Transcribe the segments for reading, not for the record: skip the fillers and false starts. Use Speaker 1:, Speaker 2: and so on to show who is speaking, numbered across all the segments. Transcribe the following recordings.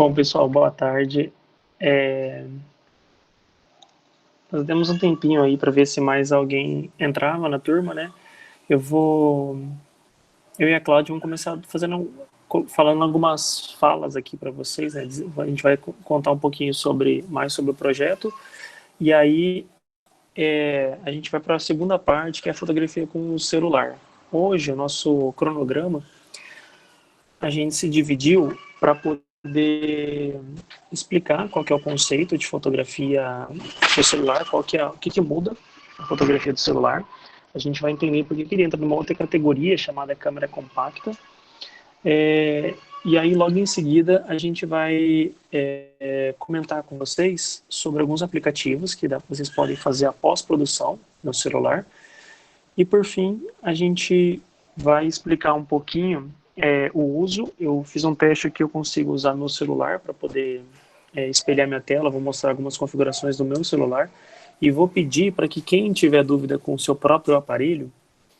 Speaker 1: Bom, pessoal, boa tarde. É, Nós demos um tempinho aí para ver se mais alguém entrava na turma, né? Eu vou, eu e a Cláudia vamos começar falando algumas falas aqui para vocês, né? A gente vai contar um pouquinho mais sobre o projeto e aí a gente vai para a segunda parte, que é a fotografia com o celular. Hoje, o nosso cronograma, a gente se dividiu para poder explicar qual que é o conceito de fotografia do celular, o que muda a fotografia do celular. A gente vai entender por que ele entra numa outra categoria chamada câmera compacta. E aí, logo em seguida, a gente vai comentar com vocês sobre alguns aplicativos que vocês podem fazer a pós-produção no celular. E, por fim, a gente vai explicar um pouquinho o uso. Eu fiz um teste que eu consigo usar meu celular para poder espelhar minha tela. Vou mostrar algumas configurações do meu celular e vou pedir para que quem tiver dúvida com o seu próprio aparelho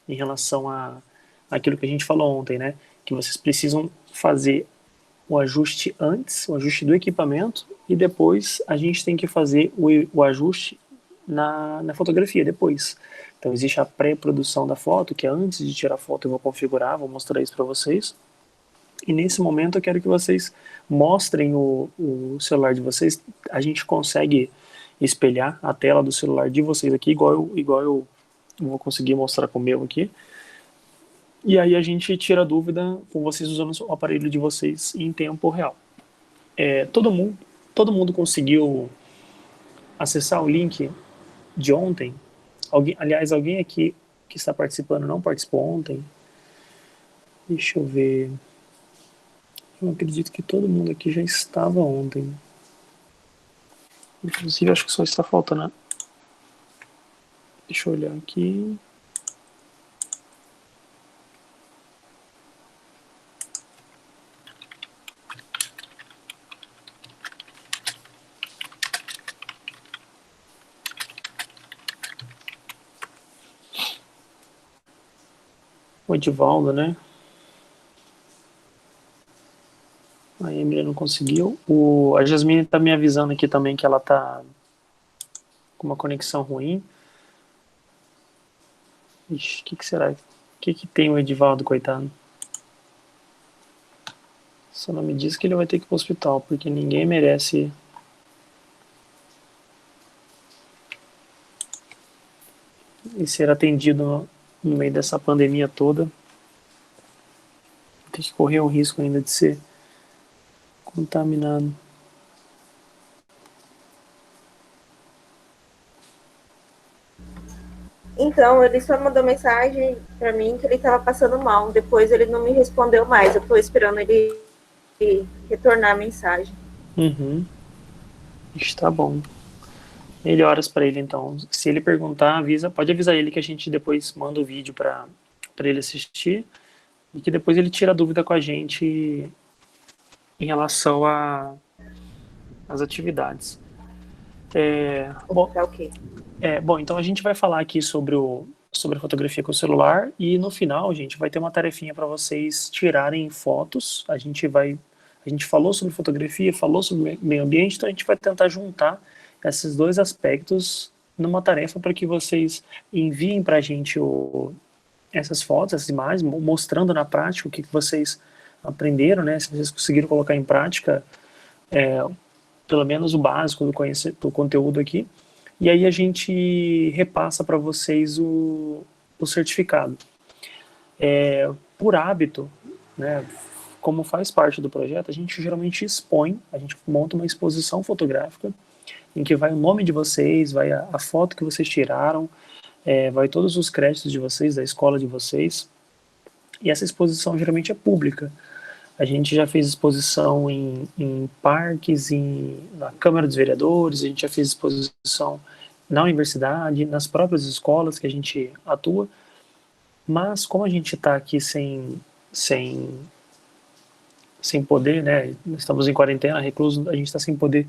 Speaker 1: em relação a aquilo que a gente falou ontem, né, que vocês precisam fazer o ajuste antes, o ajuste do equipamento, e depois a gente tem que fazer o ajuste na fotografia depois. Então existe a pré-produção da foto, que é antes de tirar a foto eu vou configurar, vou mostrar isso para vocês. E nesse momento eu quero que vocês mostrem o celular de vocês. A gente consegue espelhar a tela do celular de vocês aqui, igual eu vou conseguir mostrar com o meu aqui. E aí a gente tira a dúvida com vocês usando o aparelho de vocês em tempo real. Todo mundo conseguiu acessar o link de ontem? Aliás, alguém aqui que está participando não participou ontem? Deixa eu ver. Eu acredito que todo mundo aqui já estava ontem. Inclusive, acho que só está faltando. Deixa eu olhar aqui. O Edivaldo, né? A Emília não conseguiu. A Jasmine está me avisando aqui também que ela está com uma conexão ruim. Ixi, o que será? O que tem o Edivaldo, coitado? Só não me diz que ele vai ter que ir pro hospital, porque ninguém merece e ser atendido no meio dessa pandemia toda. Tem que correr o risco ainda de ser contaminado.
Speaker 2: Então, ele só mandou mensagem para mim que ele estava passando mal. Depois ele não me respondeu mais. Eu estou esperando ele retornar a mensagem.
Speaker 1: Uhum. Está bom. Melhoras para ele, então. Se ele perguntar, pode avisar ele que a gente depois manda o vídeo para ele assistir e que depois ele tira a dúvida com a gente em relação às atividades. Bom, então a gente vai falar aqui sobre a fotografia com o celular e no final, gente, vai ter uma tarefinha para vocês tirarem fotos. A gente falou sobre fotografia, falou sobre meio ambiente, então a gente vai tentar juntar esses dois aspectos numa tarefa para que vocês enviem para a gente essas fotos, essas imagens, mostrando na prática o que vocês aprenderam, né? Se vocês conseguiram colocar em prática pelo menos o básico do conteúdo aqui. E aí a gente repassa para vocês o certificado. Por hábito, né, como faz parte do projeto, a gente geralmente a gente monta uma exposição fotográfica em que vai o nome de vocês, vai a foto que vocês tiraram, vai todos os créditos de vocês, da escola de vocês. E essa exposição geralmente é pública. A gente já fez exposição em parques, na Câmara dos Vereadores, a gente já fez exposição na universidade, nas próprias escolas que a gente atua, mas como a gente está aqui sem poder, né, estamos em quarentena, recluso, a gente está sem poder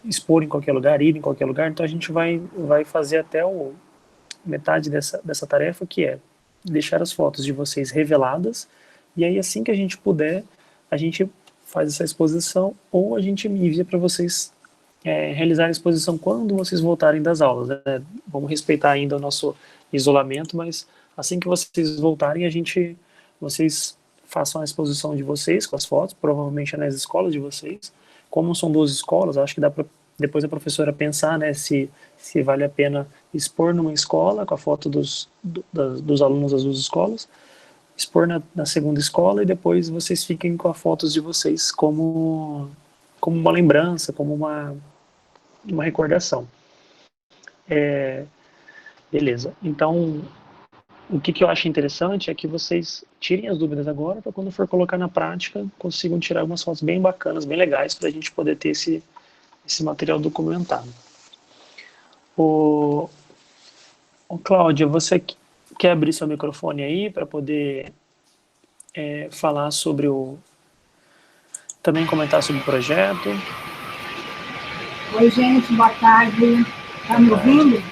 Speaker 1: expor em qualquer lugar, ir em qualquer lugar, então a gente vai fazer até metade dessa tarefa, que é deixar as fotos de vocês reveladas, e aí assim que a gente puder, a gente faz essa exposição, ou a gente envia para vocês realizar a exposição quando vocês voltarem das aulas, né? Vamos respeitar ainda o nosso isolamento, mas assim que vocês voltarem, vocês façam a exposição de vocês com as fotos, provavelmente nas escolas de vocês. Como são 2 escolas, acho que dá para depois a professora pensar, né, se vale a pena expor numa escola com a foto dos alunos das 2 escolas, expor na segunda escola e depois vocês fiquem com as fotos de vocês como uma lembrança, como uma recordação. Beleza. Então, o que eu acho interessante é que vocês tirem as dúvidas agora, para quando for colocar na prática, consigam tirar umas fotos bem bacanas, bem legais, para a gente poder ter esse material documentado. Ô, Cláudia, você quer abrir seu microfone aí para poder falar sobre também comentar sobre o projeto?
Speaker 3: Oi, gente, boa tarde. Tá me ouvindo?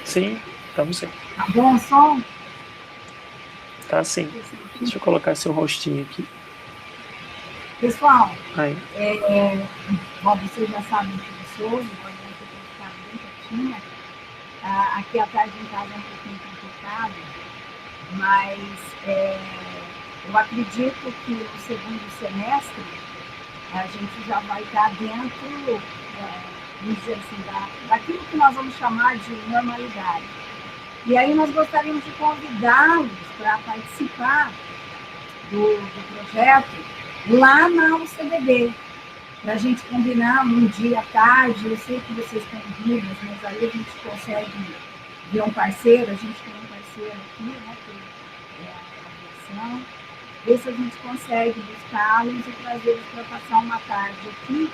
Speaker 1: Sim, estamos sim.
Speaker 3: Tá bom o som?
Speaker 1: Tá sim. Deixa eu colocar seu rostinho aqui.
Speaker 3: Pessoal,
Speaker 1: Aí.
Speaker 3: bom, vocês já sabem que eu sou, agora eu tenho que ficar bem quietinha. Aqui à tarde em casa é um pouquinho complicado, mas eu acredito que no segundo semestre a gente já vai estar dentro, vamos dizer assim, daquilo que nós vamos chamar de normalidade. E aí nós gostaríamos de convidá-los para participar do projeto lá na UCBB, para a gente combinar um dia à tarde. Eu sei que vocês têm dúvidas, mas aí a gente consegue ver um parceiro, a gente tem um parceiro aqui, né, que é a aviação, ver se a gente consegue buscá-los e trazê-los para passar uma tarde aqui,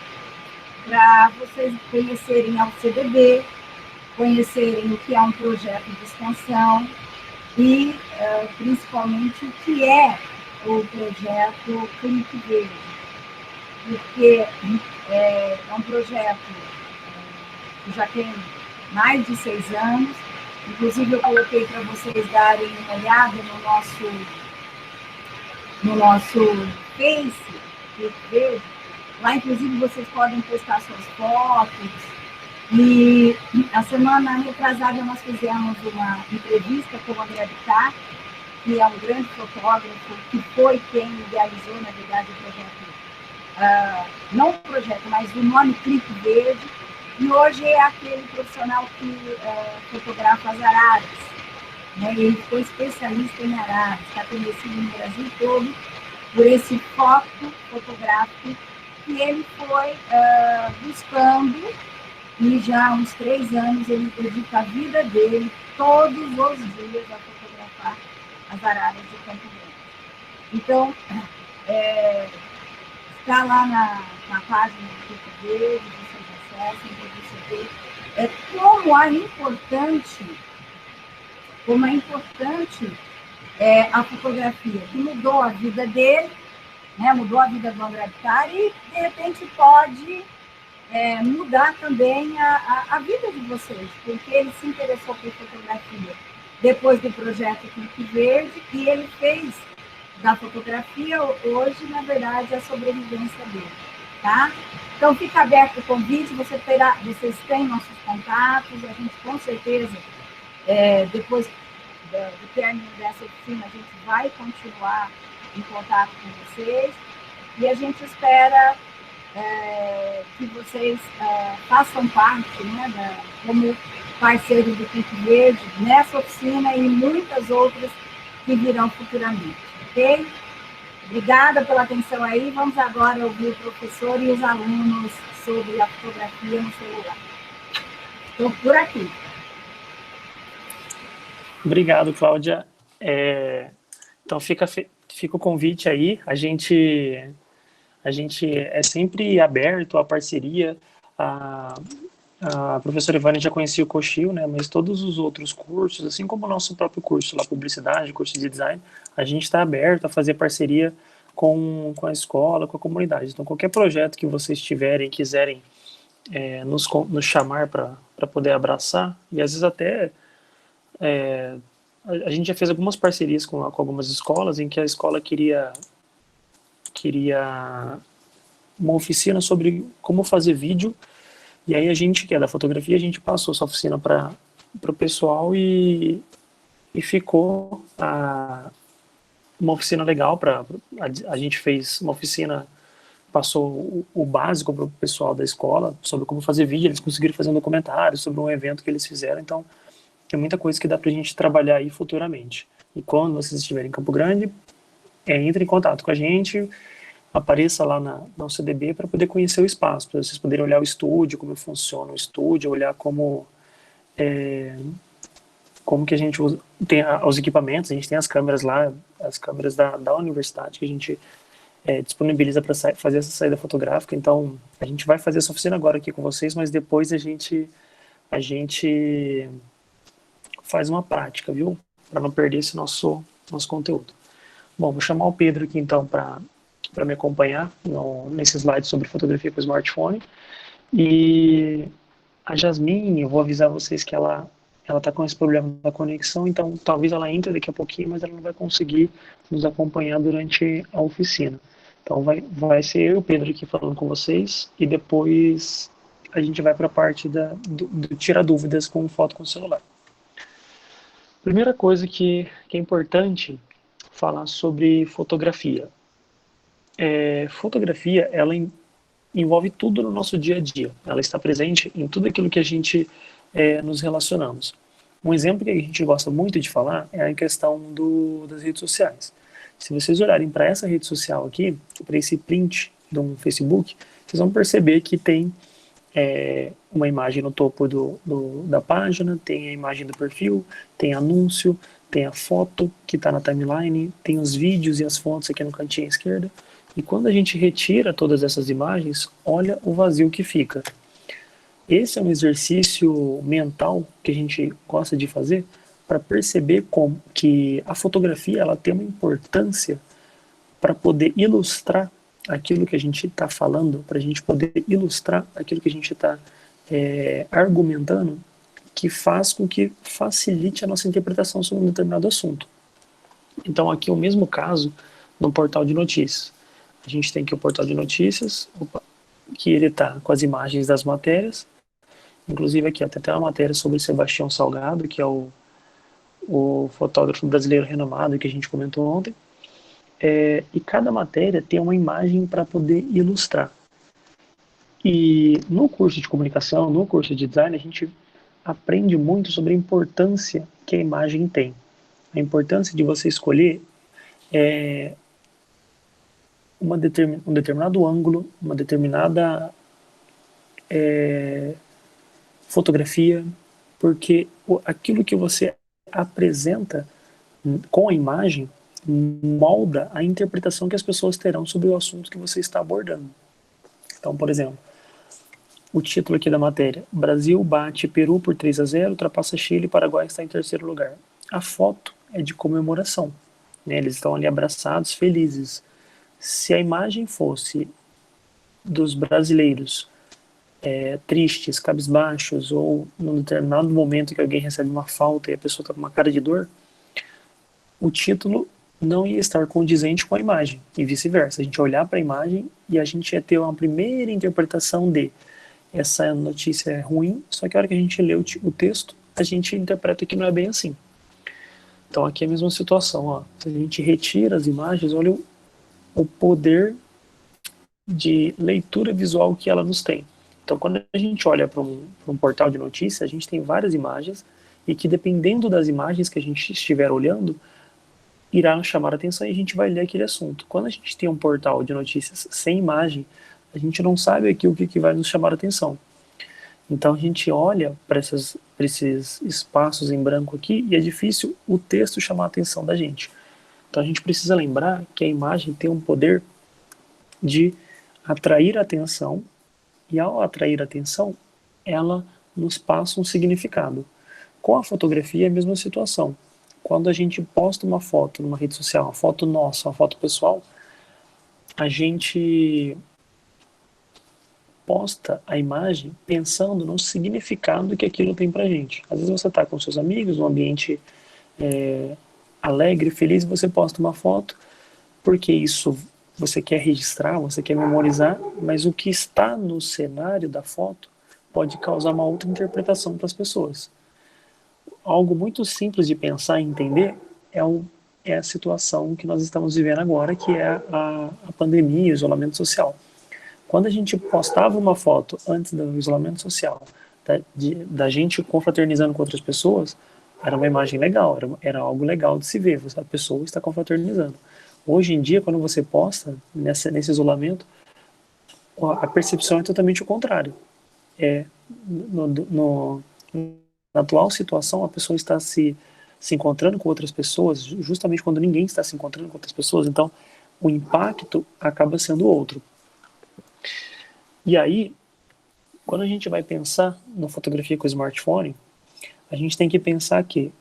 Speaker 3: para vocês conhecerem a UCBB, conhecerem o que é um projeto de expansão e, principalmente, o que é o projeto Clique Verde, porque é um projeto que já tem mais de 6 anos. Inclusive, eu coloquei para vocês darem uma olhada no nosso Face, Clique Verde. Lá, inclusive, vocês podem postar suas fotos. E a semana retrasada nós fizemos uma entrevista com o André Bittar, que é um grande fotógrafo, que foi quem idealizou, na verdade, o projeto, não o projeto, mas o nome Clique Verde, e hoje é aquele profissional que fotografa as araras, né? Ele foi especialista em araras, está conhecido no Brasil todo por esse foco fotográfico que ele foi buscando. E já há uns 3 anos ele dedica a vida dele todos os dias a fotografar as araras de Campo Grande. Então, está lá na página do Clique Verde, vocês acessem para você ver como é importante a fotografia, que mudou a vida dele, né, mudou a vida do André Bittar e, de repente, pode mudar também a vida de vocês, porque ele se interessou por fotografia depois do projeto Clique Verde e ele fez da fotografia hoje, na verdade, a sobrevivência dele, tá? Então, fica aberto o convite, vocês têm nossos contatos, a gente, com certeza, depois do término dessa oficina, a gente vai continuar em contato com vocês e a gente espera que vocês façam parte, né, como parceiros do Clique Verde nessa oficina e muitas outras que virão futuramente, ok? Obrigada pela atenção aí. Vamos agora ouvir o professor e os alunos sobre a fotografia no celular. Estou por aqui.
Speaker 1: Obrigado, Cláudia. Então fica o convite aí. A gente é sempre aberto à parceria. A professora Ivânia já conhecia o Cochil, né, mas todos os outros cursos, assim como o nosso próprio curso lá, publicidade, curso de design, a gente está aberto a fazer parceria com a escola, com a comunidade. Então, qualquer projeto que vocês tiverem, quiserem nos chamar para poder abraçar, e às vezes até a gente já fez algumas parcerias com algumas escolas em que a escola queria uma oficina sobre como fazer vídeo, e aí a gente, que é da fotografia, a gente passou essa oficina para o pessoal e ficou uma oficina legal. A gente fez uma oficina, passou o básico para o pessoal da escola sobre como fazer vídeo, eles conseguiram fazer um documentário sobre um evento que eles fizeram, então tem muita coisa que dá para a gente trabalhar aí futuramente. E quando vocês estiverem em Campo Grande, entre em contato com a gente, apareça lá na UCDB para poder conhecer o espaço, para vocês poderem olhar o estúdio, como funciona o estúdio, olhar como que a gente usa, tem os equipamentos, a gente tem as câmeras lá, as câmeras da universidade que a gente disponibiliza para fazer essa saída fotográfica. Então a gente vai fazer essa oficina agora aqui com vocês, mas depois a gente faz uma prática, viu? Para não perder esse nosso conteúdo. Bom, vou chamar o Pedro aqui então para me acompanhar nesse slide sobre fotografia com smartphone. E a Jasmine, eu vou avisar vocês que ela está com esse problema da conexão, então talvez ela entre daqui a pouquinho, mas ela não vai conseguir nos acompanhar durante a oficina. Então vai ser eu e o Pedro aqui falando com vocês, e depois a gente vai para a parte do tirar dúvidas com foto com celular. Primeira coisa que é importante falar sobre fotografia. Fotografia, ela envolve tudo no nosso dia a dia. Ela está presente em tudo aquilo que a gente nos relacionamos. Um exemplo que a gente gosta muito de falar é a questão das redes sociais. Se vocês olharem para essa rede social aqui, para esse print de um Facebook, vocês vão perceber que tem uma imagem no topo da página, tem a imagem do perfil, tem anúncio, tem a foto que está na timeline, tem os vídeos e as fontes aqui no cantinho à esquerda. E quando a gente retira todas essas imagens, olha o vazio que fica. Esse é um exercício mental que a gente gosta de fazer para perceber como que a fotografia ela tem uma importância para poder ilustrar aquilo que a gente está falando, para a gente poder ilustrar aquilo que a gente está argumentando, que faz com que facilite a nossa interpretação sobre um determinado assunto. Então aqui é o mesmo caso no portal de notícias. A gente tem aqui o portal de notícias, que ele está com as imagens das matérias. Inclusive aqui tem até uma matéria sobre Sebastião Salgado, que é o fotógrafo brasileiro renomado que a gente comentou ontem. E cada matéria tem uma imagem para poder ilustrar. E no curso de comunicação, no curso de design, a gente aprende muito sobre a importância que a imagem tem. A importância de você escolher um determinado ângulo, uma determinada fotografia, porque aquilo que você apresenta com a imagem molda a interpretação que as pessoas terão sobre o assunto que você está abordando. Então, por exemplo, o título aqui da matéria: Brasil bate Peru por 3-0, ultrapassa Chile e Paraguai está em terceiro lugar. A foto é de comemoração, né? Eles estão ali abraçados, felizes. Se a imagem fosse dos brasileiros tristes, cabisbaixos, ou num determinado momento que alguém recebe uma falta e a pessoa está com uma cara de dor, o título não ia estar condizente com a imagem, e vice-versa. A gente ia olhar para a imagem e a gente ia ter uma primeira interpretação de essa notícia é ruim, só que a hora que a gente lê o texto, a gente interpreta que não é bem assim. Então aqui é a mesma situação, ó. Se a gente retira as imagens, olha o poder de leitura visual que ela nos tem. Então quando a gente olha para um portal de notícias, a gente tem várias imagens, e que dependendo das imagens que a gente estiver olhando, irá chamar a atenção e a gente vai ler aquele assunto. Quando a gente tem um portal de notícias sem imagem, a gente não sabe aqui o que vai nos chamar a atenção. Então a gente olha para esses espaços em branco aqui e é difícil o texto chamar a atenção da gente. Então a gente precisa lembrar que a imagem tem um poder de atrair a atenção, e ao atrair a atenção, ela nos passa um significado. Com a fotografia é a mesma situação. Quando a gente posta uma foto numa rede social, uma foto nossa, uma foto pessoal, a gente posta a imagem pensando no significado que aquilo tem pra gente. Às vezes você está com seus amigos, num ambiente alegre, feliz, e você posta uma foto, porque isso você quer registrar, você quer memorizar, mas o que está no cenário da foto pode causar uma outra interpretação para as pessoas. Algo muito simples de pensar e entender é a situação que nós estamos vivendo agora, que é a pandemia, o isolamento social. Quando a gente postava uma foto antes do isolamento social, da gente confraternizando com outras pessoas, era uma imagem legal, era algo legal de se ver, a pessoa está confraternizando. Hoje em dia, quando você posta nesse isolamento, a percepção é totalmente o contrário. Na atual situação, a pessoa está se encontrando com outras pessoas, justamente quando ninguém está se encontrando com outras pessoas, então o impacto acaba sendo outro. E aí, quando a gente vai pensar na fotografia com o smartphone, a gente tem que pensar que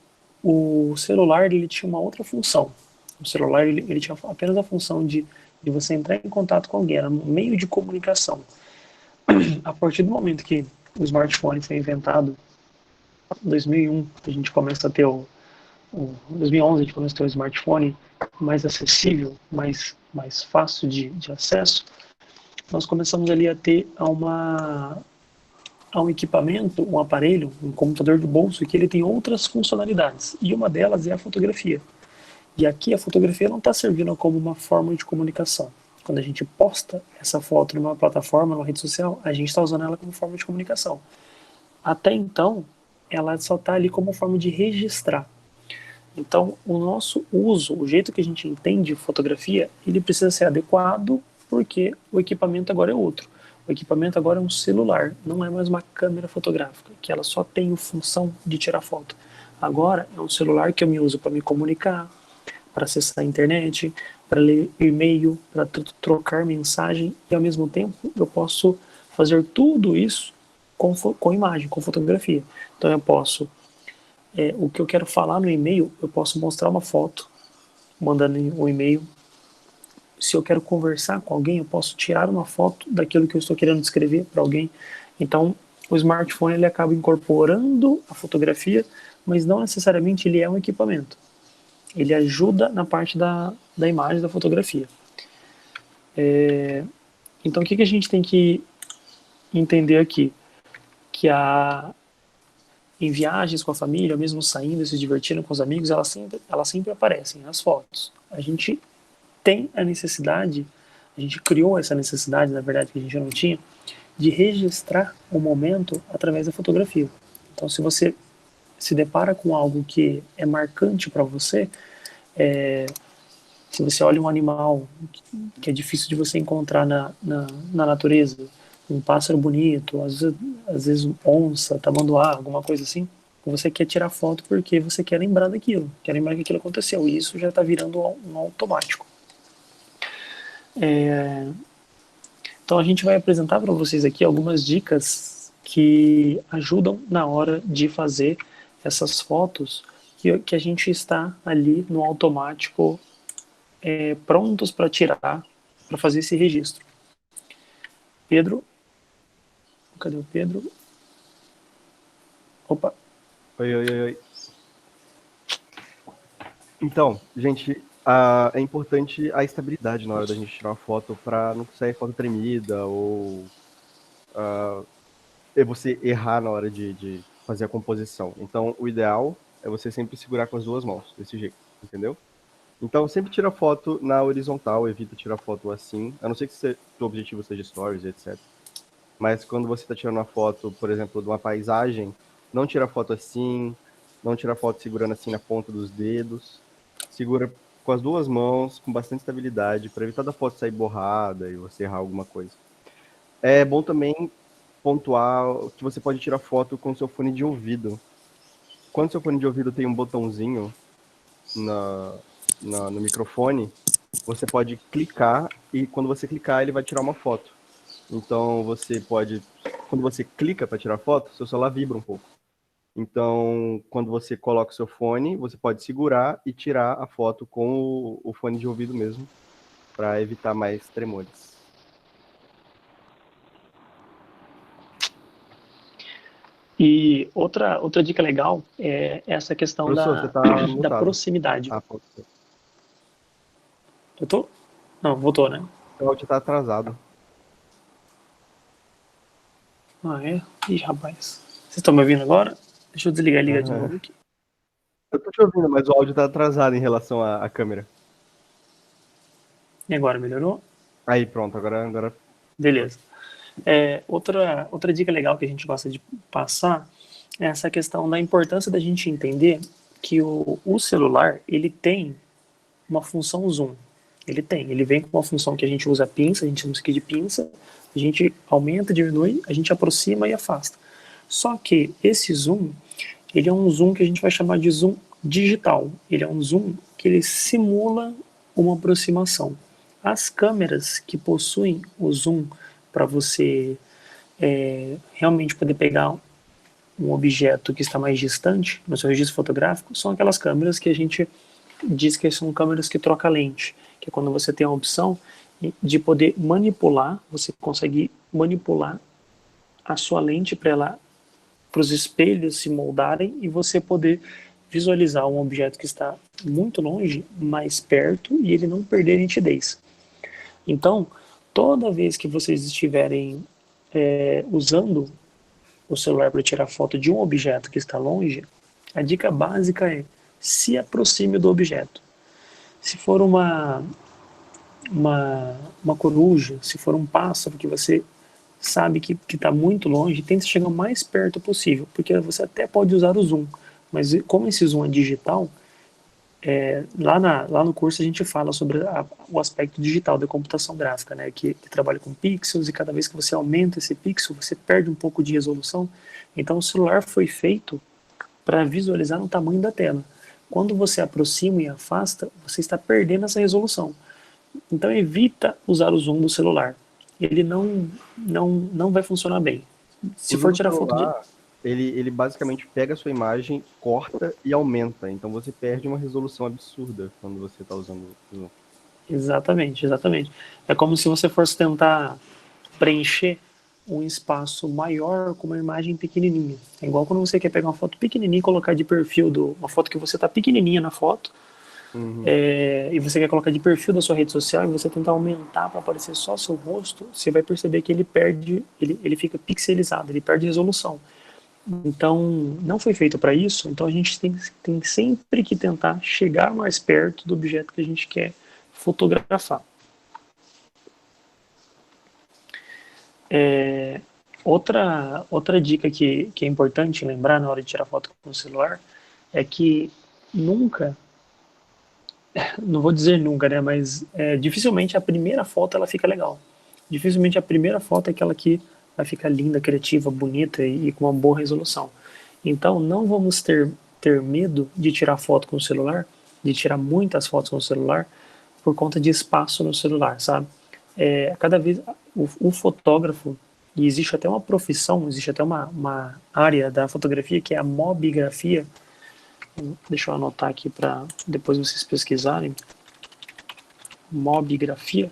Speaker 1: o celular ele tinha uma outra função. O celular ele tinha apenas a função de você entrar em contato com alguém, era um meio de comunicação. A partir do momento que o smartphone foi inventado, em 2001, a gente começa a ter em 2011 a gente começa a ter o smartphone mais acessível, mais fácil de acesso, nós começamos ali a ter um equipamento, um aparelho, um computador de bolso que ele tem outras funcionalidades, e uma delas é a fotografia. E aqui a fotografia não está servindo como uma forma de comunicação. Quando a gente posta essa foto numa plataforma, numa rede social, a gente está usando ela como forma de comunicação. Até então, ela só está ali como forma de registrar. Então, o nosso uso, o jeito que a gente entende fotografia, ele precisa ser adequado porque o equipamento agora é outro. O equipamento agora é um celular, não é mais uma câmera fotográfica, que ela só tem a função de tirar foto. Agora é um celular que eu me uso para me comunicar, para acessar a internet, para ler e-mail, para trocar mensagem, e ao mesmo tempo eu posso fazer tudo isso com imagem, com fotografia. Então eu posso, o que eu quero falar no e-mail, eu posso mostrar uma foto, mandando um e-mail. Se eu quero conversar com alguém, eu posso tirar uma foto daquilo que eu estou querendo descrever para alguém. Então o smartphone ele acaba incorporando a fotografia, mas não necessariamente ele é um equipamento. Ele ajuda na parte da imagem, da fotografia. Então, o que a gente tem que entender aqui? Que em viagens com a família, ou mesmo saindo, se divertindo com os amigos, elas sempre aparecem nas fotos. A gente tem a necessidade, a gente criou essa necessidade, na verdade, que a gente não tinha, de registrar o momento através da fotografia. Então, se você se depara com algo que é marcante para você, se você olha um animal que é difícil de você encontrar na natureza, um pássaro bonito, às vezes onça, tamanduá, alguma coisa assim, você quer tirar foto porque você quer lembrar daquilo, quer lembrar que aquilo aconteceu, e isso já está virando um automático. Então a gente vai apresentar para vocês aqui algumas dicas que ajudam na hora de fazer essas fotos que a gente está ali no automático, prontos para tirar, para fazer esse registro. Pedro, cadê o Pedro? Opa.
Speaker 4: Oi. Então, gente, é importante a estabilidade na hora da gente tirar uma foto para não sair foto tremida ou você errar na hora de fazer a composição. Então, o ideal é você sempre segurar com as duas mãos, desse jeito, entendeu? Então, sempre tira foto na horizontal, evita tirar foto assim, a não ser que o objetivo seja stories, etc. Mas quando você está tirando uma foto, por exemplo, de uma paisagem, não tira foto assim, não tira foto segurando assim na ponta dos dedos. Segura com as duas mãos, com bastante estabilidade, para evitar da foto sair borrada e você errar alguma coisa. É bom também pontuar que você pode tirar foto com seu fone de ouvido. Quando seu fone de ouvido tem um botãozinho no microfone, você pode clicar e quando você clicar ele vai tirar uma foto. Então você pode, quando você clica para tirar foto, seu celular vibra um pouco. Então quando você coloca o seu fone, você pode segurar e tirar a foto com o fone de ouvido mesmo, para evitar mais tremores.
Speaker 1: E outra dica legal é essa questão
Speaker 4: Professor, você tá
Speaker 1: da
Speaker 4: mutado.
Speaker 1: proximidade.
Speaker 4: Ah, pode ser.
Speaker 1: Eu tô? Não, voltou, né?
Speaker 4: O áudio tá atrasado.
Speaker 1: Ah, é? Ih, rapaz. Vocês estão me ouvindo agora? Deixa eu desligar e ligar de novo aqui.
Speaker 4: Eu tô te ouvindo, mas o áudio tá atrasado em relação à câmera.
Speaker 1: E agora, melhorou?
Speaker 4: Aí, pronto, agora.
Speaker 1: Beleza. Outra dica legal que a gente gosta de passar é essa questão da importância da gente entender que o celular, ele tem uma função zoom. Ele vem com uma função que a gente usa pinça, a gente chama isso aqui de pinça, a gente aumenta, diminui, a gente aproxima e afasta. Só que esse zoom, ele é um zoom que a gente vai chamar de zoom digital. Ele é um zoom que ele simula uma aproximação. As câmeras que possuem o zoom para você realmente poder pegar um objeto que está mais distante no seu registro fotográfico são aquelas câmeras que a gente diz que são câmeras que trocam lente, que é quando você tem a opção de poder manipular, você consegue manipular a sua lente para os espelhos se moldarem e você poder visualizar um objeto que está muito longe, mais perto, e ele não perder nitidez. Então, toda vez que vocês estiverem usando o celular para tirar foto de um objeto que está longe, a dica básica é se aproxime do objeto. Se for uma coruja, se for um pássaro que você sabe que está muito longe, tente chegar o mais perto possível, porque você até pode usar o zoom, mas como esse zoom é digital, lá no curso a gente fala sobre o aspecto digital da computação gráfica, né, que trabalha com pixels, e cada vez que você aumenta esse pixel, você perde um pouco de resolução. Então o celular foi feito para visualizar no tamanho da tela. Quando você aproxima e afasta, você está perdendo essa resolução. Então evita usar o zoom do celular. Ele não vai funcionar bem. Se for tirar foto de...
Speaker 4: Ele basicamente pega a sua imagem, corta e aumenta. Então você perde uma resolução absurda quando você está usando o zoom.
Speaker 1: Exatamente. É como se você fosse tentar preencher um espaço maior com uma imagem pequenininha. É igual quando você quer pegar uma foto pequenininha e colocar de perfil, uma foto que você está pequenininha na foto, e você quer colocar de perfil da sua rede social, e você tentar aumentar para aparecer só seu rosto, você vai perceber que ele fica pixelizado, ele perde resolução. Então, não foi feito para isso, então a gente tem sempre que tentar chegar mais perto do objeto que a gente quer fotografar. Outra dica que é importante lembrar na hora de tirar foto com o celular é que nunca, não vou dizer nunca, né, mas dificilmente a primeira foto ela fica legal. Dificilmente a primeira foto é aquela que vai ficar linda, criativa, bonita e com uma boa resolução. Então não vamos ter medo de tirar foto com o celular, de tirar muitas fotos com o celular, por conta de espaço no celular, sabe? Cada vez o fotógrafo, e existe até uma profissão, existe até uma área da fotografia que é a mobigrafia. Deixa eu anotar aqui para depois vocês pesquisarem. Mobigrafia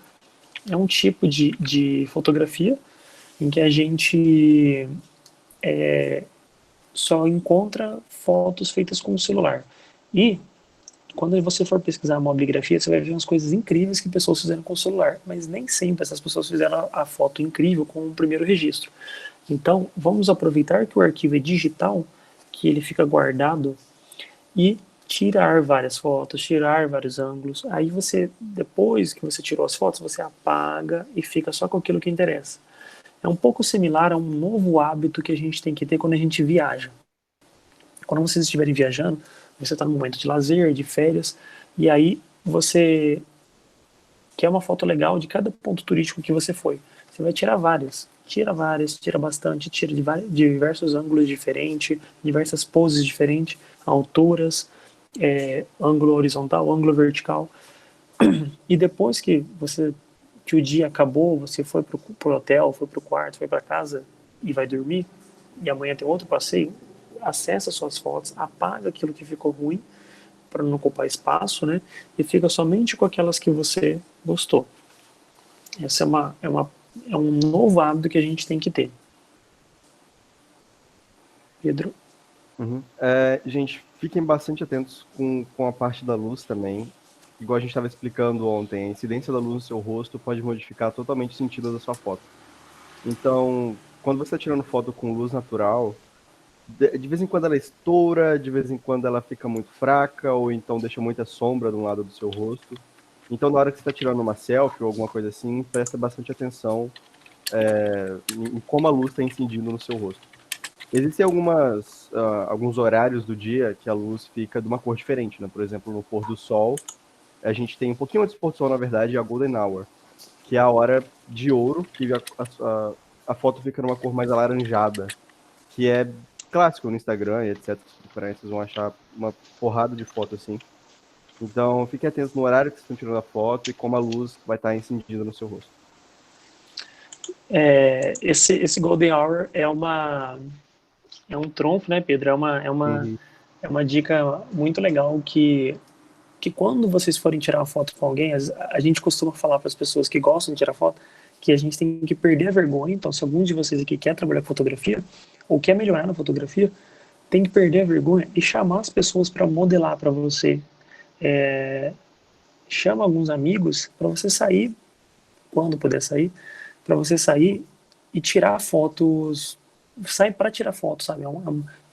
Speaker 1: é um tipo de fotografia em que a gente só encontra fotos feitas com o celular. E quando você for pesquisar mobigrafia, você vai ver umas coisas incríveis que pessoas fizeram com o celular, mas nem sempre essas pessoas fizeram a foto incrível com o primeiro registro. Então, vamos aproveitar que o arquivo é digital, que ele fica guardado, e tirar várias fotos, tirar vários ângulos. Aí você, depois que você tirou as fotos, você apaga e fica só com aquilo que interessa. É um pouco similar a um novo hábito que a gente tem que ter quando a gente viaja. Quando vocês estiverem viajando, você está no momento de lazer, de férias, e aí você quer uma foto legal de cada ponto turístico que você foi. Você vai tirar várias, tira bastante, tira de diversos ângulos diferentes, diversas poses diferentes, alturas, ângulo horizontal, ângulo vertical. E depois que o dia acabou, você foi pro hotel, foi pro quarto, foi para casa e vai dormir, e amanhã tem outro passeio, acessa suas fotos, apaga aquilo que ficou ruim para não ocupar espaço, né? E fica somente com aquelas que você gostou. Essa é um novo hábito que a gente tem que ter. Pedro?
Speaker 4: Gente, fiquem bastante atentos com a parte da luz também. igual a gente estava explicando ontem, a incidência da luz no seu rosto pode modificar totalmente o sentido da sua foto. Então, quando você está tirando foto com luz natural, de vez em quando ela estoura, de vez em quando ela fica muito fraca, ou então deixa muita sombra de um lado do seu rosto. Então, na hora que você está tirando uma selfie ou alguma coisa assim, presta bastante atenção em como a luz está incidindo no seu rosto. Existem alguns horários do dia que a luz fica de uma cor diferente, né? Por exemplo, no pôr do sol, a gente tem um pouquinho antes do pôr do sol, na verdade, a Golden Hour, que é a hora de ouro, que a foto fica numa cor mais alaranjada, que é clássico no Instagram e etc. Vocês vão achar uma porrada de foto assim. Então, fiquem atentos no horário que vocês estão tirando a foto e como a luz vai estar incidida no seu rosto.
Speaker 1: Esse Golden Hour é um trunfo, né, Pedro? É uma dica muito legal que quando vocês forem tirar uma foto com alguém, a gente costuma falar para as pessoas que gostam de tirar foto que a gente tem que perder a vergonha. Então, se algum de vocês aqui quer trabalhar com fotografia ou quer melhorar na fotografia, tem que perder a vergonha e chamar as pessoas para modelar para você. Chama alguns amigos para você sair, quando puder sair, para você sair e tirar fotos. Sai para tirar foto, sabe? É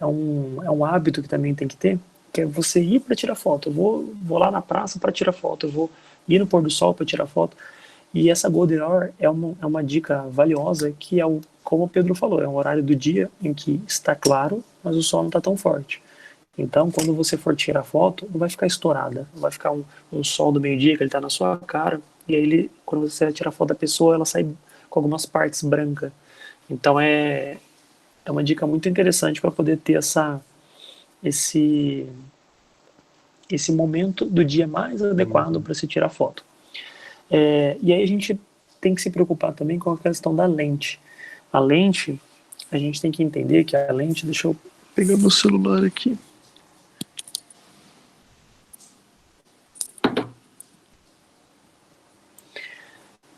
Speaker 1: um hábito que também tem que ter, que é você ir para tirar foto. Eu vou lá na praça para tirar foto, eu vou ir no pôr do sol para tirar foto. E essa Golden Hour é uma dica valiosa, que como o Pedro falou, é um horário do dia em que está claro, mas o sol não está tão forte. Então, quando você for tirar foto, não vai ficar estourada, não vai ficar um sol do meio-dia que ele está na sua cara, e aí quando você vai tirar foto da pessoa, ela sai com algumas partes brancas. Então é uma dica muito interessante para poder ter esse momento do dia mais adequado para se tirar foto. E aí a gente tem que se preocupar também com a questão da lente. A lente, a gente tem que entender que a lente, deixa eu pegar meu celular aqui.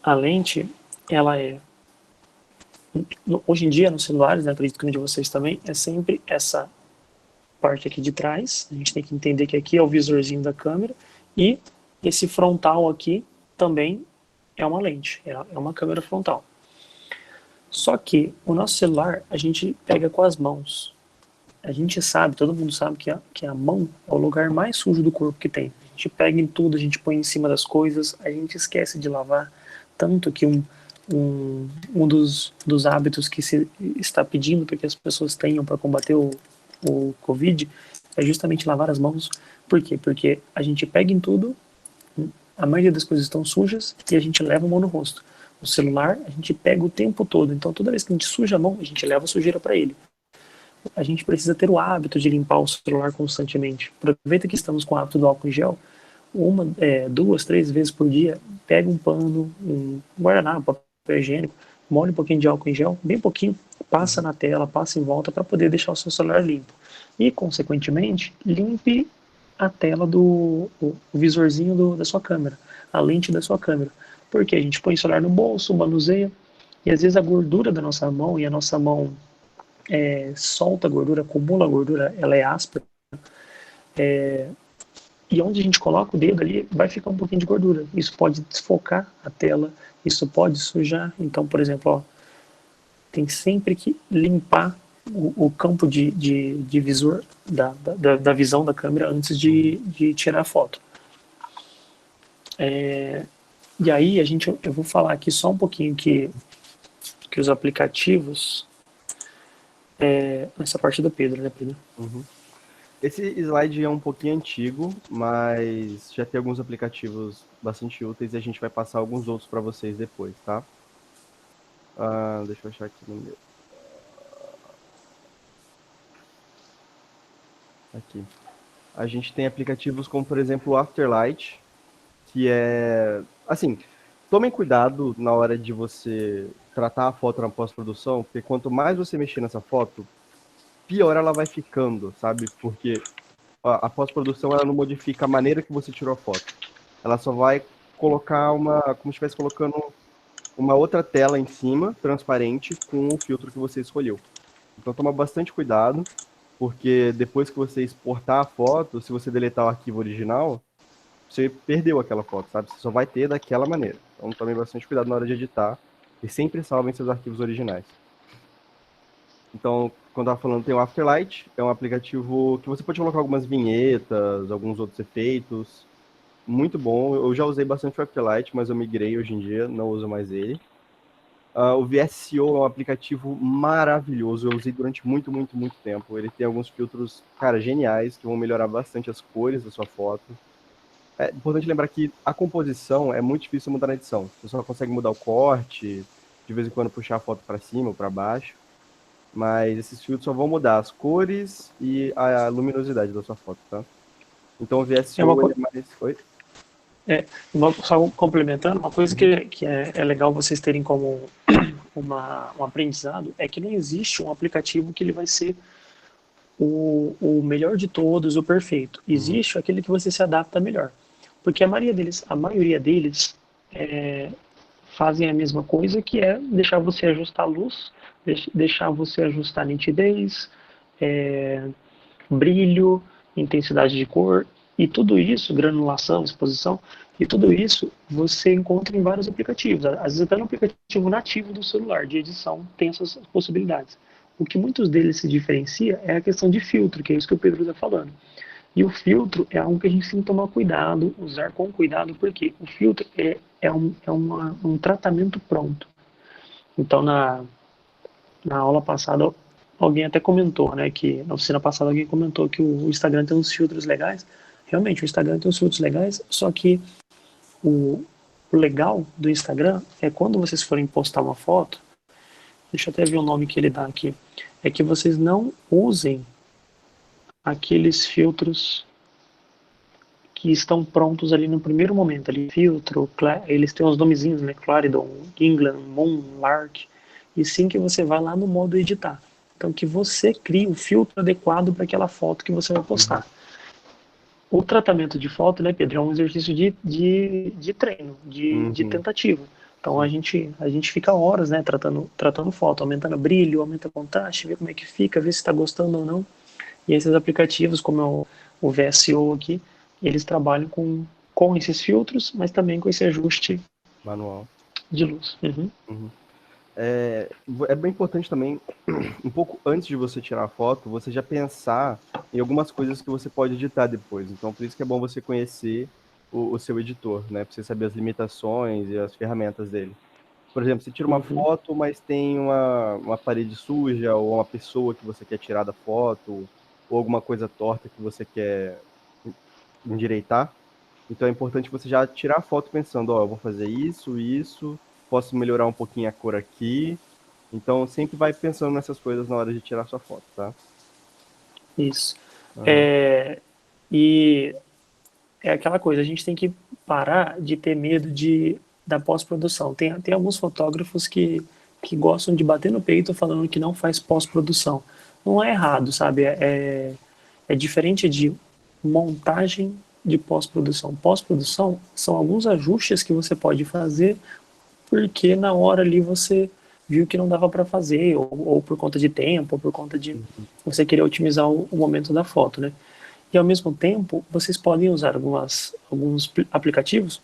Speaker 1: A lente, ela hoje em dia nos celulares, né, acredito que no de vocês também, é sempre essa parte aqui de trás. A gente tem que entender que aqui é o visorzinho da câmera, e esse frontal aqui também é uma lente, é uma câmera frontal. Só que o nosso celular a gente pega com as mãos. A gente sabe, todo mundo sabe que a mão é o lugar mais sujo do corpo que tem. A gente pega em tudo, a gente põe em cima das coisas, a gente esquece de lavar. Tanto que um dos hábitos que se está pedindo para que as pessoas tenham para combater o Covid é justamente lavar as mãos. Por quê? Porque a gente pega em tudo, a maioria das coisas estão sujas e a gente leva a mão no rosto. O celular a gente pega o tempo todo, então toda vez que a gente suja a mão, a gente leva a sujeira para ele. A gente precisa ter o hábito de limpar o celular constantemente. Aproveita que estamos com o hábito do álcool em gel, 2, 3 vezes por dia, pega um pano, um guardanapo, papel higiênico, molha um pouquinho de álcool em gel, bem pouquinho, passa na tela, passa em volta para poder deixar o seu celular limpo. E, consequentemente, limpe a tela o visorzinho da sua câmera, a lente da sua câmera. Porque a gente põe o celular no bolso, manuseia, e às vezes a gordura da nossa mão, e a nossa mão solta a gordura, acumula a gordura, ela é áspera, e onde a gente coloca o dedo ali, vai ficar um pouquinho de gordura. Isso pode desfocar a tela, isso pode sujar. Então, por exemplo, tem sempre que limpar o campo de visor da visão da câmera antes de tirar a foto. E aí eu vou falar aqui só um pouquinho que os aplicativos, nessa parte do Pedro, né, Pedro?
Speaker 4: Uhum. Esse slide é um pouquinho antigo, mas já tem alguns aplicativos bastante úteis e a gente vai passar alguns outros para vocês depois, tá? Deixa eu achar aqui no meu. Aqui. A gente tem aplicativos como, por exemplo, o Afterlight, que é... Assim, tomem cuidado na hora de você tratar a foto na pós-produção, porque quanto mais você mexer nessa foto, pior ela vai ficando, sabe? Porque a pós-produção ela não modifica a maneira que você tirou a foto. Ela só vai colocar como se estivesse colocando uma outra tela em cima, transparente, com o filtro que você escolheu. Então toma bastante cuidado, porque depois que você exportar a foto, se você deletar o arquivo original, você perdeu aquela foto, sabe? Você só vai ter daquela maneira. Então tome bastante cuidado na hora de editar e sempre salvem seus arquivos originais. Então, quando eu tava falando, tem o Afterlight, é um aplicativo que você pode colocar algumas vinhetas, alguns outros efeitos. Muito bom. Eu já usei bastante o Afterlight, mas eu migrei hoje em dia, não uso mais ele. O VSCO é um aplicativo maravilhoso, eu usei durante muito, muito, muito tempo. Ele tem alguns filtros, cara, geniais, que vão melhorar bastante as cores da sua foto. É importante lembrar que a composição é muito difícil mudar na edição. Você só consegue mudar o corte, de vez em quando puxar a foto para cima ou para baixo. Mas esses filtros só vão mudar as cores e a luminosidade da sua foto, tá? Então o VSCO ele é mais... Oi?
Speaker 1: Só complementando, uma coisa que é legal vocês terem como um aprendizado é que não existe um aplicativo que ele vai ser o melhor de todos, o perfeito. Existe aquele que você se adapta melhor. Porque a maioria deles fazem a mesma coisa, que é deixar você ajustar a luz, deixar você ajustar a nitidez, brilho, intensidade de cor, e tudo isso, granulação, exposição, e tudo isso você encontra em vários aplicativos. Às vezes até no aplicativo nativo do celular de edição tem essas possibilidades. O que muitos deles se diferencia é a questão de filtro, que é isso que o Pedro está falando. E o filtro é algo que a gente tem que tomar cuidado, usar com cuidado, porque o filtro é um tratamento pronto. Então, na aula passada, alguém até comentou, né, que na oficina passada alguém comentou que o Instagram tem uns filtros legais. Realmente, o Instagram tem uns filtros legais, só que o legal do Instagram é quando vocês forem postar uma foto, deixa eu até ver o nome que ele dá aqui, é que vocês não usem aqueles filtros que estão prontos ali no primeiro momento. Ali, filtro, eles têm os nomezinhos, né? Claridon, England, Moon, Lark. E sim que você vai lá no modo editar. Então, que você crie o filtro adequado para aquela foto que você vai postar. O tratamento de foto, né, Pedro, é um exercício de treino, de tentativa. Então, a gente fica horas, né, tratando foto, aumentando brilho, aumenta contraste, vê como é que fica, vê se está gostando ou não. E esses aplicativos, como é o VSO aqui, eles trabalham com esses filtros, mas também com esse ajuste
Speaker 4: manual
Speaker 1: de luz.
Speaker 4: É bem importante também, um pouco antes de você tirar a foto, você já pensar em algumas coisas que você pode editar depois. Então, por isso que é bom você conhecer o seu editor, né? Para você saber as limitações e as ferramentas dele. Por exemplo, você tira uma foto, mas tem uma parede suja, ou uma pessoa que você quer tirar da foto, ou alguma coisa torta que você quer endireitar. Então é importante você já tirar a foto pensando, ó, eu vou fazer isso, posso melhorar um pouquinho a cor aqui. Então sempre vai pensando nessas coisas na hora de tirar sua foto, tá?
Speaker 1: Isso. E é aquela coisa, a gente tem que parar de ter medo da pós-produção. Tem alguns fotógrafos que gostam de bater no peito falando que não faz pós-produção. Não é errado, sabe? É diferente de montagem de pós-produção. Pós-produção são alguns ajustes que você pode fazer porque na hora ali você viu que não dava para fazer, ou por conta de tempo, ou por conta de você querer otimizar o momento da foto, né? E ao mesmo tempo, vocês podem usar alguns aplicativos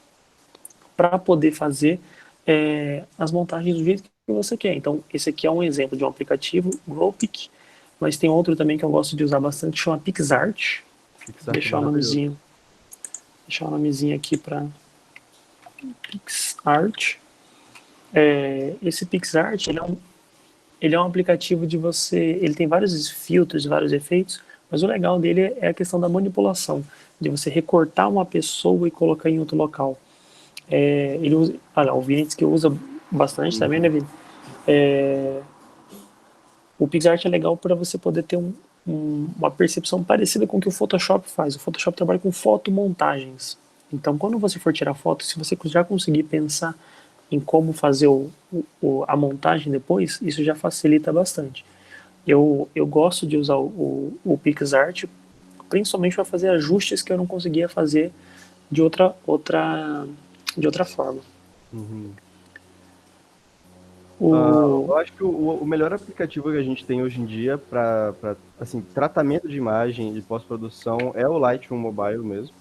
Speaker 1: para poder fazer as montagens do jeito que você quer. Então, esse aqui é um exemplo de um aplicativo, Growpic, mas tem outro também que eu gosto de usar bastante, chama PixArt. Deixar o nomezinho aqui para PixArt. Esse PixArt, ele é um aplicativo de você... Ele tem vários filtros, vários efeitos, mas o legal dele é a questão da manipulação, de você recortar uma pessoa e colocar em outro local. Ele usa... o Vinícius que usa bastante também, né, Vini? O PixArt é legal para você poder ter uma percepção parecida com o que o Photoshop faz. O Photoshop trabalha com fotomontagens. Então, quando você for tirar foto, se você já conseguir pensar em como fazer a montagem depois, isso já facilita bastante. Eu gosto de usar o PixArt, principalmente para fazer ajustes que eu não conseguia fazer de outra forma.
Speaker 4: Eu acho que o melhor aplicativo que a gente tem hoje em dia para assim, tratamento de imagem e pós-produção é o Lightroom Mobile mesmo.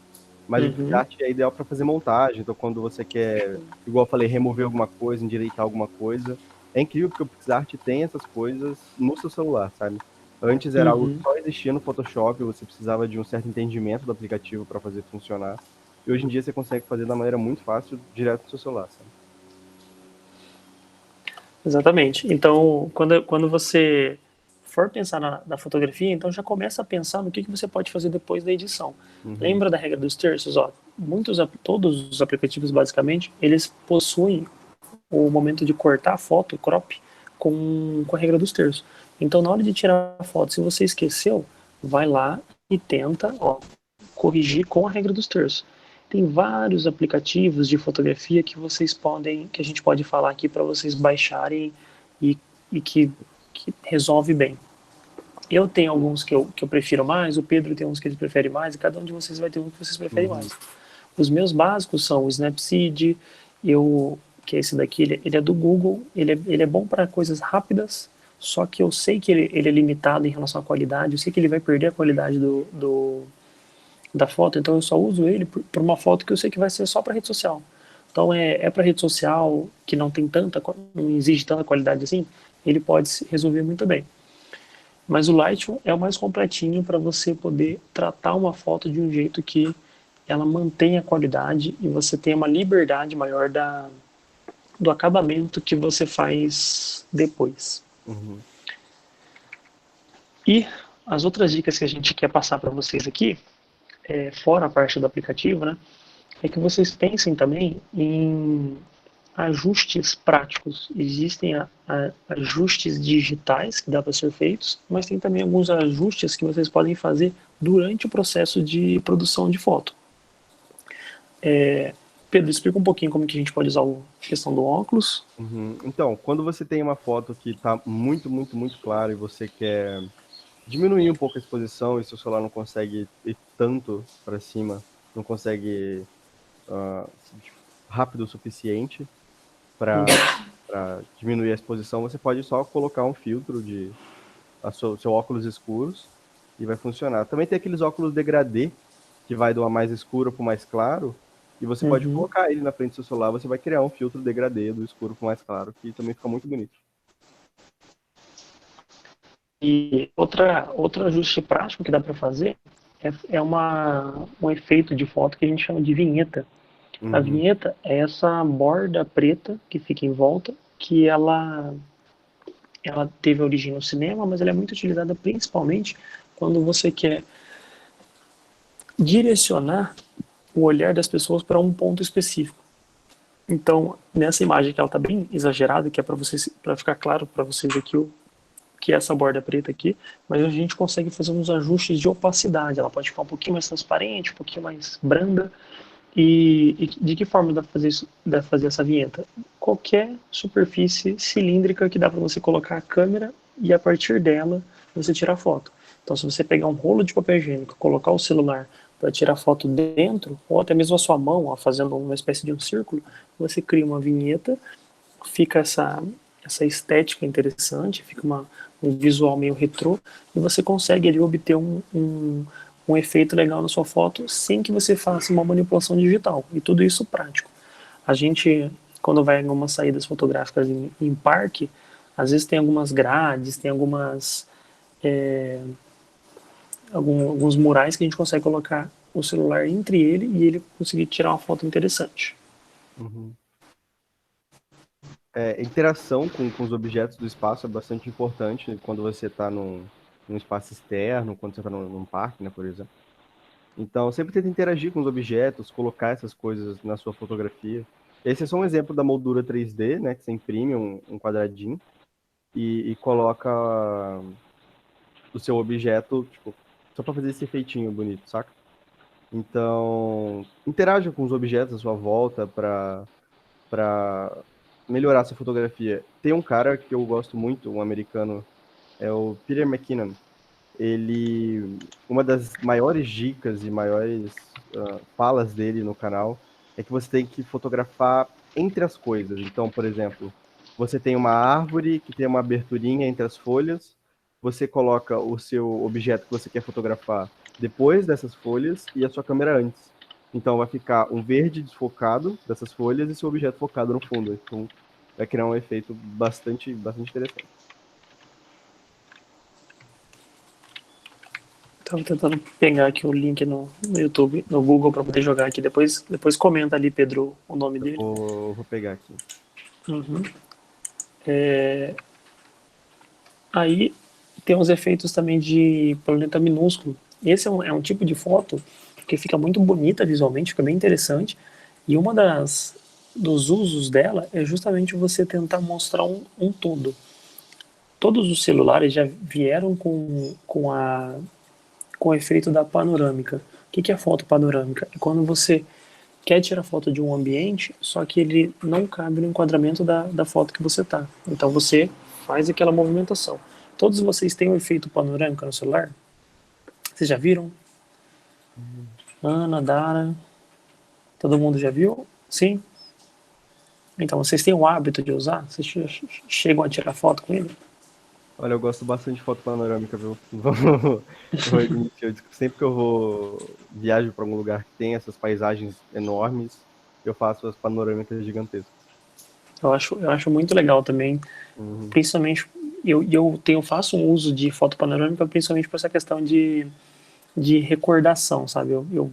Speaker 4: Mas o
Speaker 1: Uhum.
Speaker 4: PixArt é ideal para fazer montagem, então quando você quer, igual eu falei, remover alguma coisa, endireitar alguma coisa. É incrível porque o PixArt tem essas coisas no seu celular, sabe? Antes era algo que
Speaker 1: Uhum.
Speaker 4: só existia no Photoshop, você precisava de um certo entendimento do aplicativo para fazer funcionar. E hoje em dia você consegue fazer da maneira muito fácil, direto no seu celular, sabe?
Speaker 1: Exatamente. Então, quando você for pensar na fotografia, então já começa a pensar no que você pode fazer depois da edição.
Speaker 4: Uhum.
Speaker 1: Lembra da regra dos terços? Ó, todos os aplicativos, basicamente, eles possuem o momento de cortar a foto, o crop, com a regra dos terços. Então, na hora de tirar a foto, se você esqueceu, vai lá e tenta, ó, corrigir com a regra dos terços. Tem vários aplicativos de fotografia que a gente pode falar aqui para vocês baixarem e que resolve bem. Eu tenho alguns que eu prefiro mais, o Pedro tem uns que ele prefere mais, e cada um de vocês vai ter um que vocês preferem mais. Os meus básicos são o Snapseed, que é esse daqui, ele é do Google, ele é bom para coisas rápidas, só que eu sei que ele é limitado em relação à qualidade, eu sei que ele vai perder a qualidade da foto, então eu só uso ele por uma foto que eu sei que vai ser só para rede social. Então é para rede social que não tem não exige tanta qualidade assim, ele pode resolver muito bem. Mas o Lightroom é o mais completinho para você poder tratar uma foto de um jeito que ela mantenha a qualidade e você tenha uma liberdade maior do acabamento que você faz depois.
Speaker 4: Uhum.
Speaker 1: E as outras dicas que a gente quer passar para vocês aqui, fora a parte do aplicativo, né, é que vocês pensem também em ajustes práticos. Existem ajustes digitais que dá para ser feitos, mas tem também alguns ajustes que vocês podem fazer durante o processo de produção de foto. Pedro, explica um pouquinho como que a gente pode usar a questão do óculos.
Speaker 4: Uhum. Então, quando você tem uma foto que está muito, muito, muito clara e você quer diminuir um pouco a exposição e seu celular não consegue ir tanto para cima, não consegue rápido o suficiente para diminuir a exposição, você pode só colocar um filtro de seu óculos escuros e vai funcionar. Também tem aqueles óculos degradê que vai do mais escuro para o mais claro e você pode colocar ele na frente do seu celular, você vai criar um filtro degradê do escuro para o mais claro, que também fica muito bonito.
Speaker 1: E outro ajuste prático que dá para fazer é um efeito de foto que a gente chama de vinheta. A vinheta é essa borda preta que fica em volta, que ela teve origem no cinema, mas ela é muito utilizada principalmente quando você quer direcionar o olhar das pessoas para um ponto específico. Então, nessa imagem que ela está bem exagerada, que é para ficar claro para vocês aqui que é essa borda preta aqui, mas a gente consegue fazer uns ajustes de opacidade. Ela pode ficar um pouquinho mais transparente, um pouquinho mais branda. E de que forma dá para fazer essa vinheta? Qualquer superfície cilíndrica que dá para você colocar a câmera e a partir dela você tirar foto. Então, se você pegar um rolo de papel higiênico, colocar o celular para tirar foto dentro, ou até mesmo a sua mão, ó, fazendo uma espécie de um círculo, você cria uma vinheta, fica essa estética interessante, fica um visual meio retrô, e você consegue ali obter um efeito legal na sua foto sem que você faça uma manipulação digital. E tudo isso prático. A gente, quando vai em algumas saídas fotográficas em parque, às vezes tem algumas grades, tem alguns murais que a gente consegue colocar o celular entre ele e ele conseguir tirar uma foto interessante.
Speaker 4: Uhum. A interação com os objetos do espaço é bastante importante quando você está num espaço externo, quando você está num parque, né, por exemplo. Então, sempre tenta interagir com os objetos, colocar essas coisas na sua fotografia. Esse é só um exemplo da moldura 3D, né, que você imprime um quadradinho e coloca o seu objeto, tipo, só para fazer esse efeitinho bonito, saca? Então, interaja com os objetos à sua volta para melhorar sua fotografia. Tem um cara que eu gosto muito, um americano, é o Peter McKinnon. Uma das maiores dicas e maiores falas dele no canal é que você tem que fotografar entre as coisas. Então, por exemplo, você tem uma árvore que tem uma aberturinha entre as folhas, você coloca o seu objeto que você quer fotografar depois dessas folhas e a sua câmera antes. Então vai ficar um verde desfocado dessas folhas e seu objeto focado no fundo. Então vai criar um efeito bastante interessante.
Speaker 1: Tava tentando pegar aqui o link no YouTube, no Google, para poder jogar aqui. Depois comenta ali, Pedro, o nome dele.
Speaker 4: Vou pegar aqui.
Speaker 1: Uhum. Aí tem os efeitos também de planeta minúsculo. Esse é um tipo de foto que fica muito bonita visualmente, fica bem interessante. E uma dos usos dela é justamente você tentar mostrar um todo. Todos os celulares já vieram com o efeito da panorâmica. O que é a foto panorâmica? É quando você quer tirar foto de um ambiente, só que ele não cabe no enquadramento da foto que você está. Então você faz aquela movimentação. Todos vocês têm o efeito panorâmico no celular? Vocês já viram? Ana, Dara, todo mundo já viu? Sim? Então vocês têm o hábito de usar? Vocês chegam a tirar foto com ele?
Speaker 4: Olha, eu gosto bastante de foto panorâmica, viu? Sempre que eu viajo para algum lugar que tem essas paisagens enormes, eu faço as panorâmicas gigantescas.
Speaker 1: Eu acho muito legal também, principalmente, faço um uso de foto panorâmica principalmente por essa questão de recordação, sabe? Eu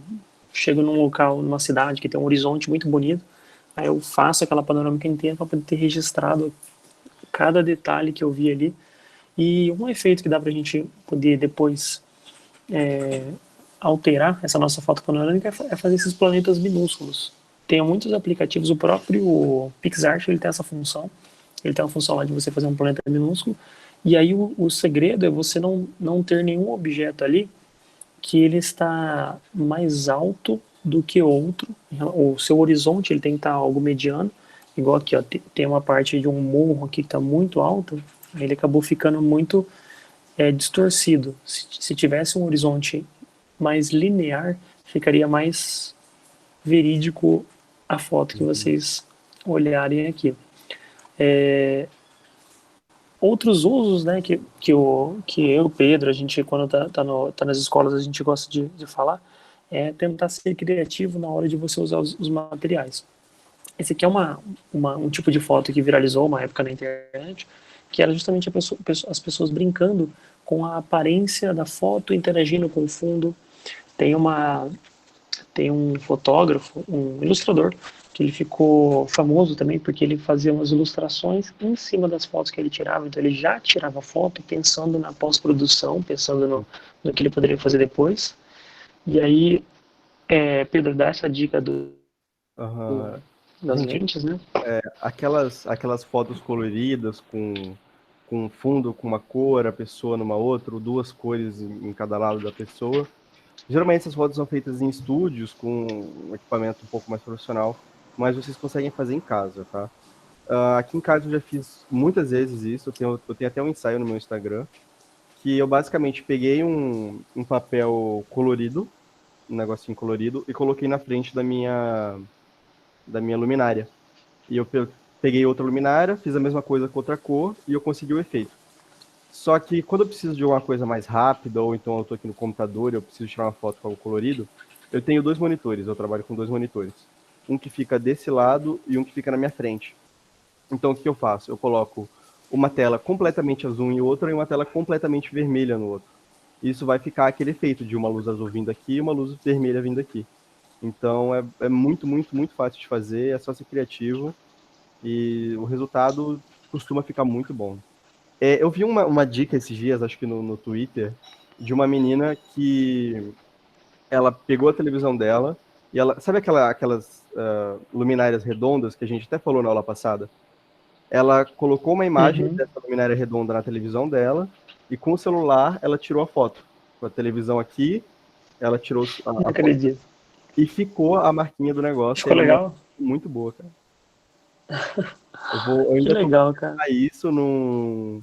Speaker 1: chego num local, numa cidade que tem um horizonte muito bonito, aí eu faço aquela panorâmica inteira para poder ter registrado cada detalhe que eu vi ali. E um efeito que dá pra gente poder depois alterar essa nossa foto panorâmica é fazer esses planetas minúsculos. Tem muitos aplicativos, o próprio PixArt ele tem essa função, ele tem uma função lá de você fazer um planeta minúsculo, e aí o segredo é você não ter nenhum objeto ali que ele está mais alto do que outro, o seu horizonte ele tem que estar algo mediano, igual aqui, ó, tem uma parte de um morro aqui que está muito alto, ele acabou ficando muito distorcido. Se tivesse um horizonte mais linear, ficaria mais verídico a foto que vocês olharem aqui. Outros usos, né, que eu, Pedro, a gente quando tá nas escolas a gente gosta de falar, é tentar ser criativo na hora de você usar os materiais. Esse aqui é um tipo de foto que viralizou uma época na internet, que era justamente as pessoas brincando com a aparência da foto, interagindo com o fundo. Tem um fotógrafo, um ilustrador, que ele ficou famoso também porque ele fazia umas ilustrações em cima das fotos que ele tirava. Então ele já tirava foto pensando na pós-produção, pensando no que ele poderia fazer depois. E aí, Pedro, dá essa dica das
Speaker 4: Gente,
Speaker 1: lentes, né?
Speaker 4: aquelas fotos coloridas com fundo com uma cor, a pessoa numa outra, ou duas cores em cada lado da pessoa. Geralmente essas fotos são feitas em estúdios com um equipamento um pouco mais profissional, mas vocês conseguem fazer em casa, tá? Aqui em casa eu já fiz muitas vezes isso, eu tenho até um ensaio no meu Instagram, que eu basicamente peguei um papel colorido, um negocinho colorido, e coloquei na frente da minha luminária. E eu peguei outra luminária, fiz a mesma coisa com outra cor, e eu consegui o efeito. Só que quando eu preciso de alguma coisa mais rápida, ou então eu estou aqui no computador e eu preciso tirar uma foto com algo colorido, eu tenho 2 monitores, eu trabalho com 2 monitores. Um que fica desse lado e um que fica na minha frente. Então o que eu faço? Eu coloco uma tela completamente azul em outra e uma tela completamente vermelha no outro. Isso vai ficar aquele efeito de uma luz azul vindo aqui e uma luz vermelha vindo aqui. Então é muito, muito, muito fácil de fazer, é só ser criativo e o resultado costuma ficar muito bom. Eu vi uma dica esses dias, acho que no Twitter, de uma menina que ela pegou a televisão dela e ela, sabe aquelas luminárias redondas que a gente até falou na aula passada? Ela colocou uma imagem dessa luminária redonda na televisão dela e com o celular ela tirou a foto. Com a televisão aqui, ela tirou a
Speaker 1: Não acredito.
Speaker 4: foto e ficou a marquinha do negócio.
Speaker 1: Ficou legal?
Speaker 4: Muito boa, cara. Eu
Speaker 1: Que
Speaker 4: ainda
Speaker 1: legal, cara.
Speaker 4: isso não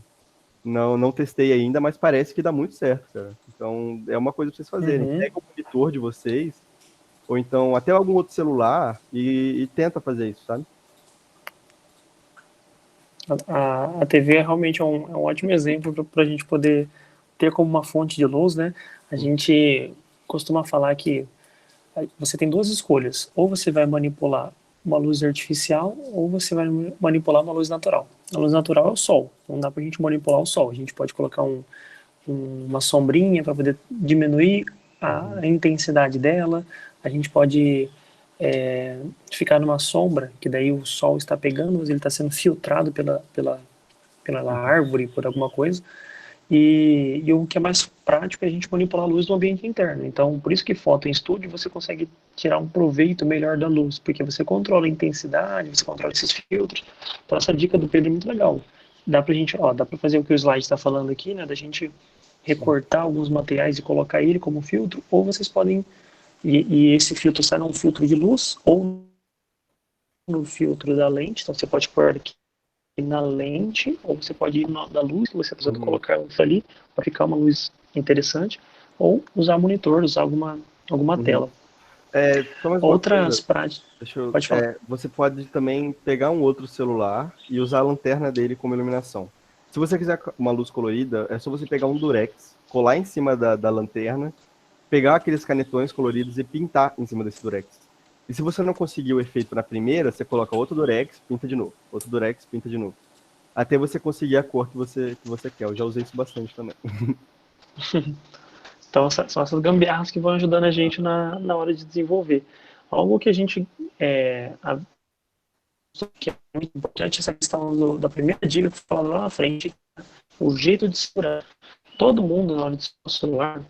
Speaker 4: testei ainda, mas parece que dá muito certo, cara. Então, é uma coisa pra vocês fazerem. Pega o monitor de vocês, ou então até algum outro celular, e tenta fazer isso, sabe?
Speaker 1: A TV realmente é um ótimo exemplo para a gente poder ter como uma fonte de luz, né? A gente costuma falar que você tem duas escolhas. Ou você vai manipular uma luz artificial, ou você vai manipular uma luz natural. A luz natural é o sol. Não dá pra gente manipular o sol. A gente pode colocar uma sombrinha para poder diminuir a intensidade dela. A gente pode ficar numa sombra, que daí o sol está pegando, mas ele está sendo filtrado pela árvore, por alguma coisa. E o que é mais prático é a gente manipular a luz no ambiente interno. Então, por isso que foto em estúdio você consegue tirar um proveito melhor da luz, porque você controla a intensidade, você controla esses filtros. Então, essa dica do Pedro é muito legal. Dá pra fazer o que o slide está falando aqui, né? Da gente recortar alguns materiais e colocar ele como filtro, ou vocês podem, e esse filtro sai num filtro de luz, ou no filtro da lente. Então, você pode pôr aqui na lente, ou você pode ir da luz que você precisa colocar isso ali para ficar uma luz interessante, ou usar monitor, usar alguma tela.
Speaker 4: Só mais uma
Speaker 1: Outras
Speaker 4: coisa.
Speaker 1: práticas. Pode falar.
Speaker 4: Você pode também pegar um outro celular e usar a lanterna dele como iluminação. Se você quiser uma luz colorida, é só você pegar um durex, colar em cima da lanterna, pegar aqueles canetões coloridos e pintar em cima desse durex. E se você não conseguir o efeito na primeira, você coloca outro durex, pinta de novo. Outro durex, pinta de novo. Até você conseguir a cor que você quer. Eu já usei isso bastante também.
Speaker 1: Então, são essas gambiarras que vão ajudando a gente na hora de desenvolver. Algo que a gente que é muito importante, essa questão da primeira dica que eu falava lá na frente, o jeito de segurar. Todo mundo, na hora de segurar o celular,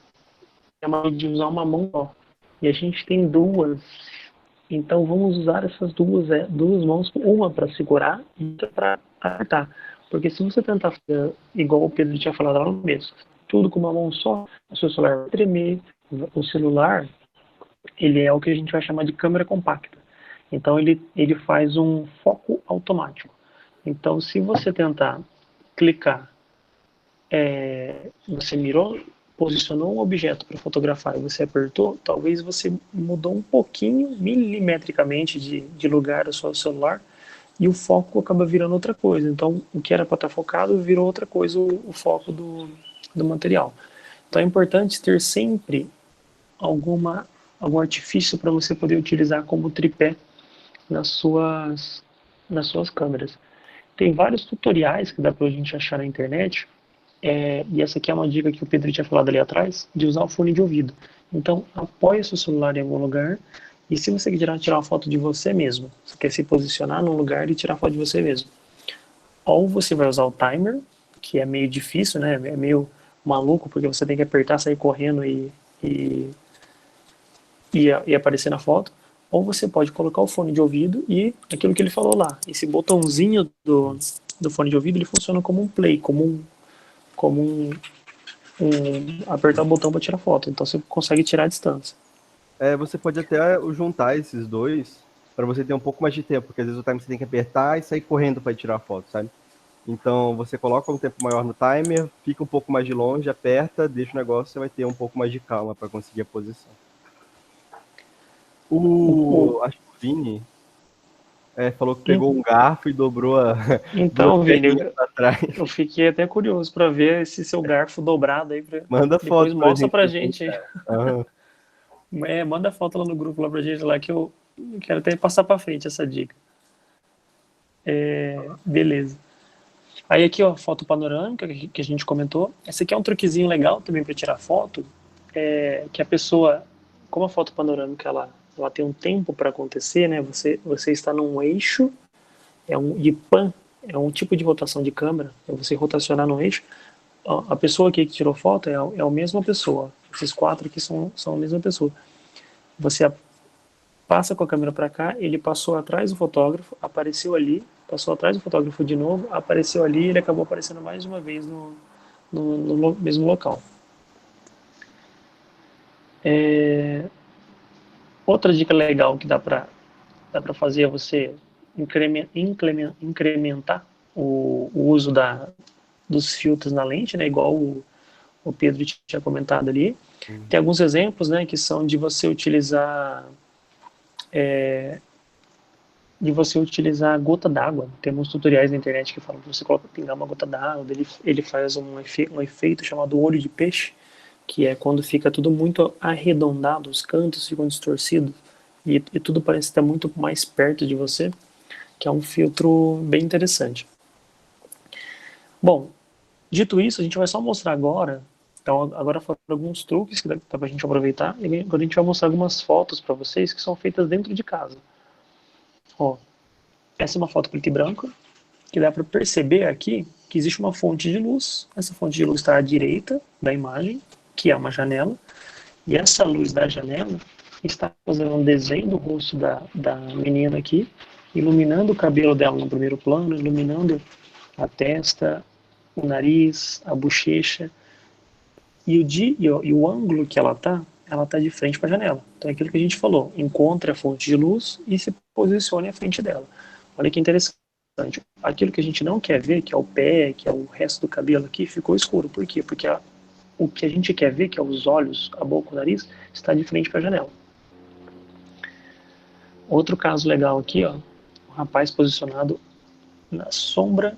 Speaker 1: é uma de usar uma mão só. E a gente tem duas. Então, vamos usar essas duas mãos, uma para segurar e outra para apertar. Porque se você tentar fazer igual o Pedro tinha falado lá no começo, tudo com uma mão só, o seu celular vai tremer. O celular, ele é o que a gente vai chamar de câmera compacta. Então, ele faz um foco automático. Então, se você tentar clicar, você mirou, posicionou um objeto para fotografar e você apertou, talvez você mudou um pouquinho, milimetricamente, de lugar o seu celular, e o foco acaba virando outra coisa. Então, o que era para estar focado virou outra coisa, o foco do material. Então, é importante ter sempre algum artifício para você poder utilizar como tripé nas suas câmeras. Tem vários tutoriais que dá para a gente achar na internet, e essa aqui é uma dica que o Pedro tinha falado ali atrás, de usar o fone de ouvido. Então, apoie seu celular em algum lugar, e se você quiser tirar uma foto de você mesmo, você quer se posicionar num lugar e tirar foto de você mesmo, ou você vai usar o timer, que é meio difícil, né? É meio maluco, porque você tem que apertar, sair correndo e aparecer na foto, ou você pode colocar o fone de ouvido e aquilo que ele falou lá, esse botãozinho do fone de ouvido, ele funciona como um play, como apertar o botão para tirar foto, então você consegue tirar a distância.
Speaker 4: Você pode até juntar esses dois para você ter um pouco mais de tempo, porque às vezes o timer você tem que apertar e sair correndo para tirar a foto, sabe? Então você coloca um tempo maior no timer, fica um pouco mais de longe, aperta, deixa o negócio, você vai ter um pouco mais de calma para conseguir a posição. Acho que o Vini falou que pegou um garfo e dobrou a.
Speaker 1: Então, Vini, eu fiquei até curioso para ver esse seu garfo dobrado aí.
Speaker 4: Manda
Speaker 1: depois
Speaker 4: foto
Speaker 1: mostra pra gente.
Speaker 4: Uhum.
Speaker 1: Manda foto lá no grupo lá pra gente lá, que eu quero até passar para frente essa dica. Beleza. Aí aqui, ó, foto panorâmica que a gente comentou. Esse aqui é um truquezinho legal também para tirar foto, que a pessoa, como a foto panorâmica ela tem um tempo para acontecer, né? Você está num eixo, de pan, é um tipo de rotação de câmera, é você rotacionar no eixo. A pessoa aqui que tirou foto é a mesma pessoa. Esses quatro aqui são a mesma pessoa. Você passa com a câmera para cá, ele passou atrás do fotógrafo, apareceu ali, passou atrás do fotógrafo de novo, apareceu ali, ele acabou aparecendo mais uma vez no mesmo local. Outra dica legal que dá para fazer é você incrementar o uso dos filtros na lente, né, igual o Pedro tinha comentado ali. Tem alguns exemplos, né, que são de você utilizar gota d'água. Tem alguns tutoriais na internet que falam que você pingar uma gota d'água, ele faz um efeito chamado olho de peixe, que é quando fica tudo muito arredondado, os cantos ficam distorcidos e tudo parece estar muito mais perto de você, que é um filtro bem interessante. Bom, dito isso, a gente vai só mostrar agora. Então, agora foram alguns truques que dá pra gente aproveitar. E agora a gente vai mostrar algumas fotos para vocês que são feitas dentro de casa. Ó, essa é uma foto preto e branco, que dá para perceber aqui que existe uma fonte de luz. Essa fonte de luz está à direita da imagem, que é uma janela. E essa luz da janela está fazendo um desenho do rosto da menina aqui, iluminando o cabelo dela no primeiro plano, iluminando a testa, o nariz, a bochecha. E o ângulo que ela tá de frente para a janela. Então é aquilo que a gente falou, encontre a fonte de luz e se posicione à frente dela. Olha que interessante. Aquilo que a gente não quer ver, que é o pé, que é o resto do cabelo aqui, ficou escuro. Por quê? Porque o que a gente quer ver, que é os olhos, a boca, o nariz, está de frente para a janela. Outro caso legal aqui, ó, o rapaz posicionado na sombra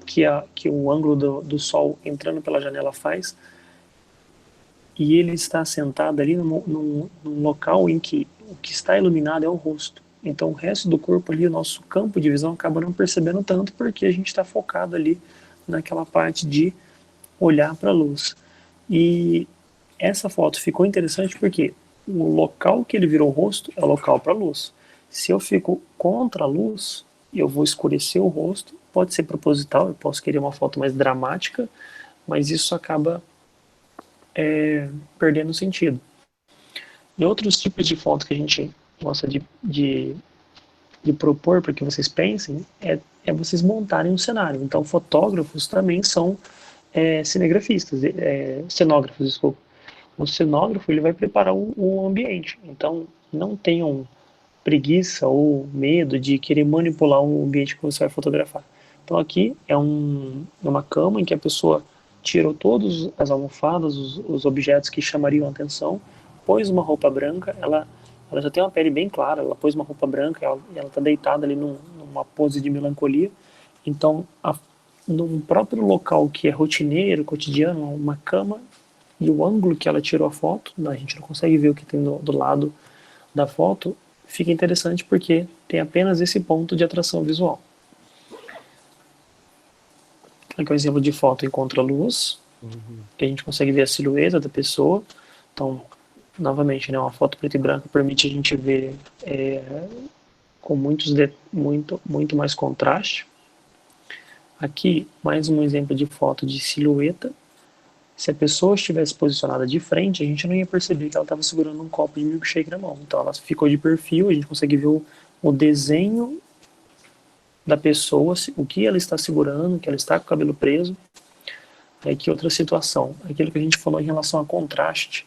Speaker 1: que o ângulo do sol entrando pela janela faz, e ele está sentado ali num local em que o que está iluminado é o rosto. Então o resto do corpo ali, o nosso campo de visão acaba não percebendo tanto porque a gente está focado ali naquela parte de olhar para a luz. E essa foto ficou interessante porque o local que ele virou o rosto é o local para a luz. Se eu fico contra a luz, eu vou escurecer o rosto, pode ser proposital, eu posso querer uma foto mais dramática, mas isso acaba perdendo sentido. E outros tipos de fotos que a gente gosta de propor para que vocês pensem é vocês montarem um cenário. Então, fotógrafos também são cinegrafistas, cenógrafos, desculpa. O cenógrafo ele vai preparar o ambiente. Então, não tenham preguiça ou medo de querer manipular o ambiente que você vai fotografar. Então, aqui é uma cama em que a pessoa tirou todas as almofadas, os objetos que chamariam a atenção, pôs uma roupa branca, ela já tem uma pele bem clara, ela pôs uma roupa branca, ela está deitada ali numa pose de melancolia. Então, no próprio local que é rotineiro, cotidiano, uma cama, e o ângulo que ela tirou a foto, a gente não consegue ver o que tem do lado da foto, fica interessante porque tem apenas esse ponto de atração visual. Aqui é um exemplo de foto em contraluz, que a gente consegue ver a silhueta da pessoa. Então, novamente, né, uma foto preto e branco permite a gente ver com muito mais contraste. Aqui, mais um exemplo de foto de silhueta. Se a pessoa estivesse posicionada de frente, a gente não ia perceber que ela estava segurando um copo de milkshake na mão. Então ela ficou de perfil, a gente consegue ver o desenho da pessoa, o que ela está segurando, que ela está com o cabelo preso. Aqui outra situação, aquilo que a gente falou em relação a contraste,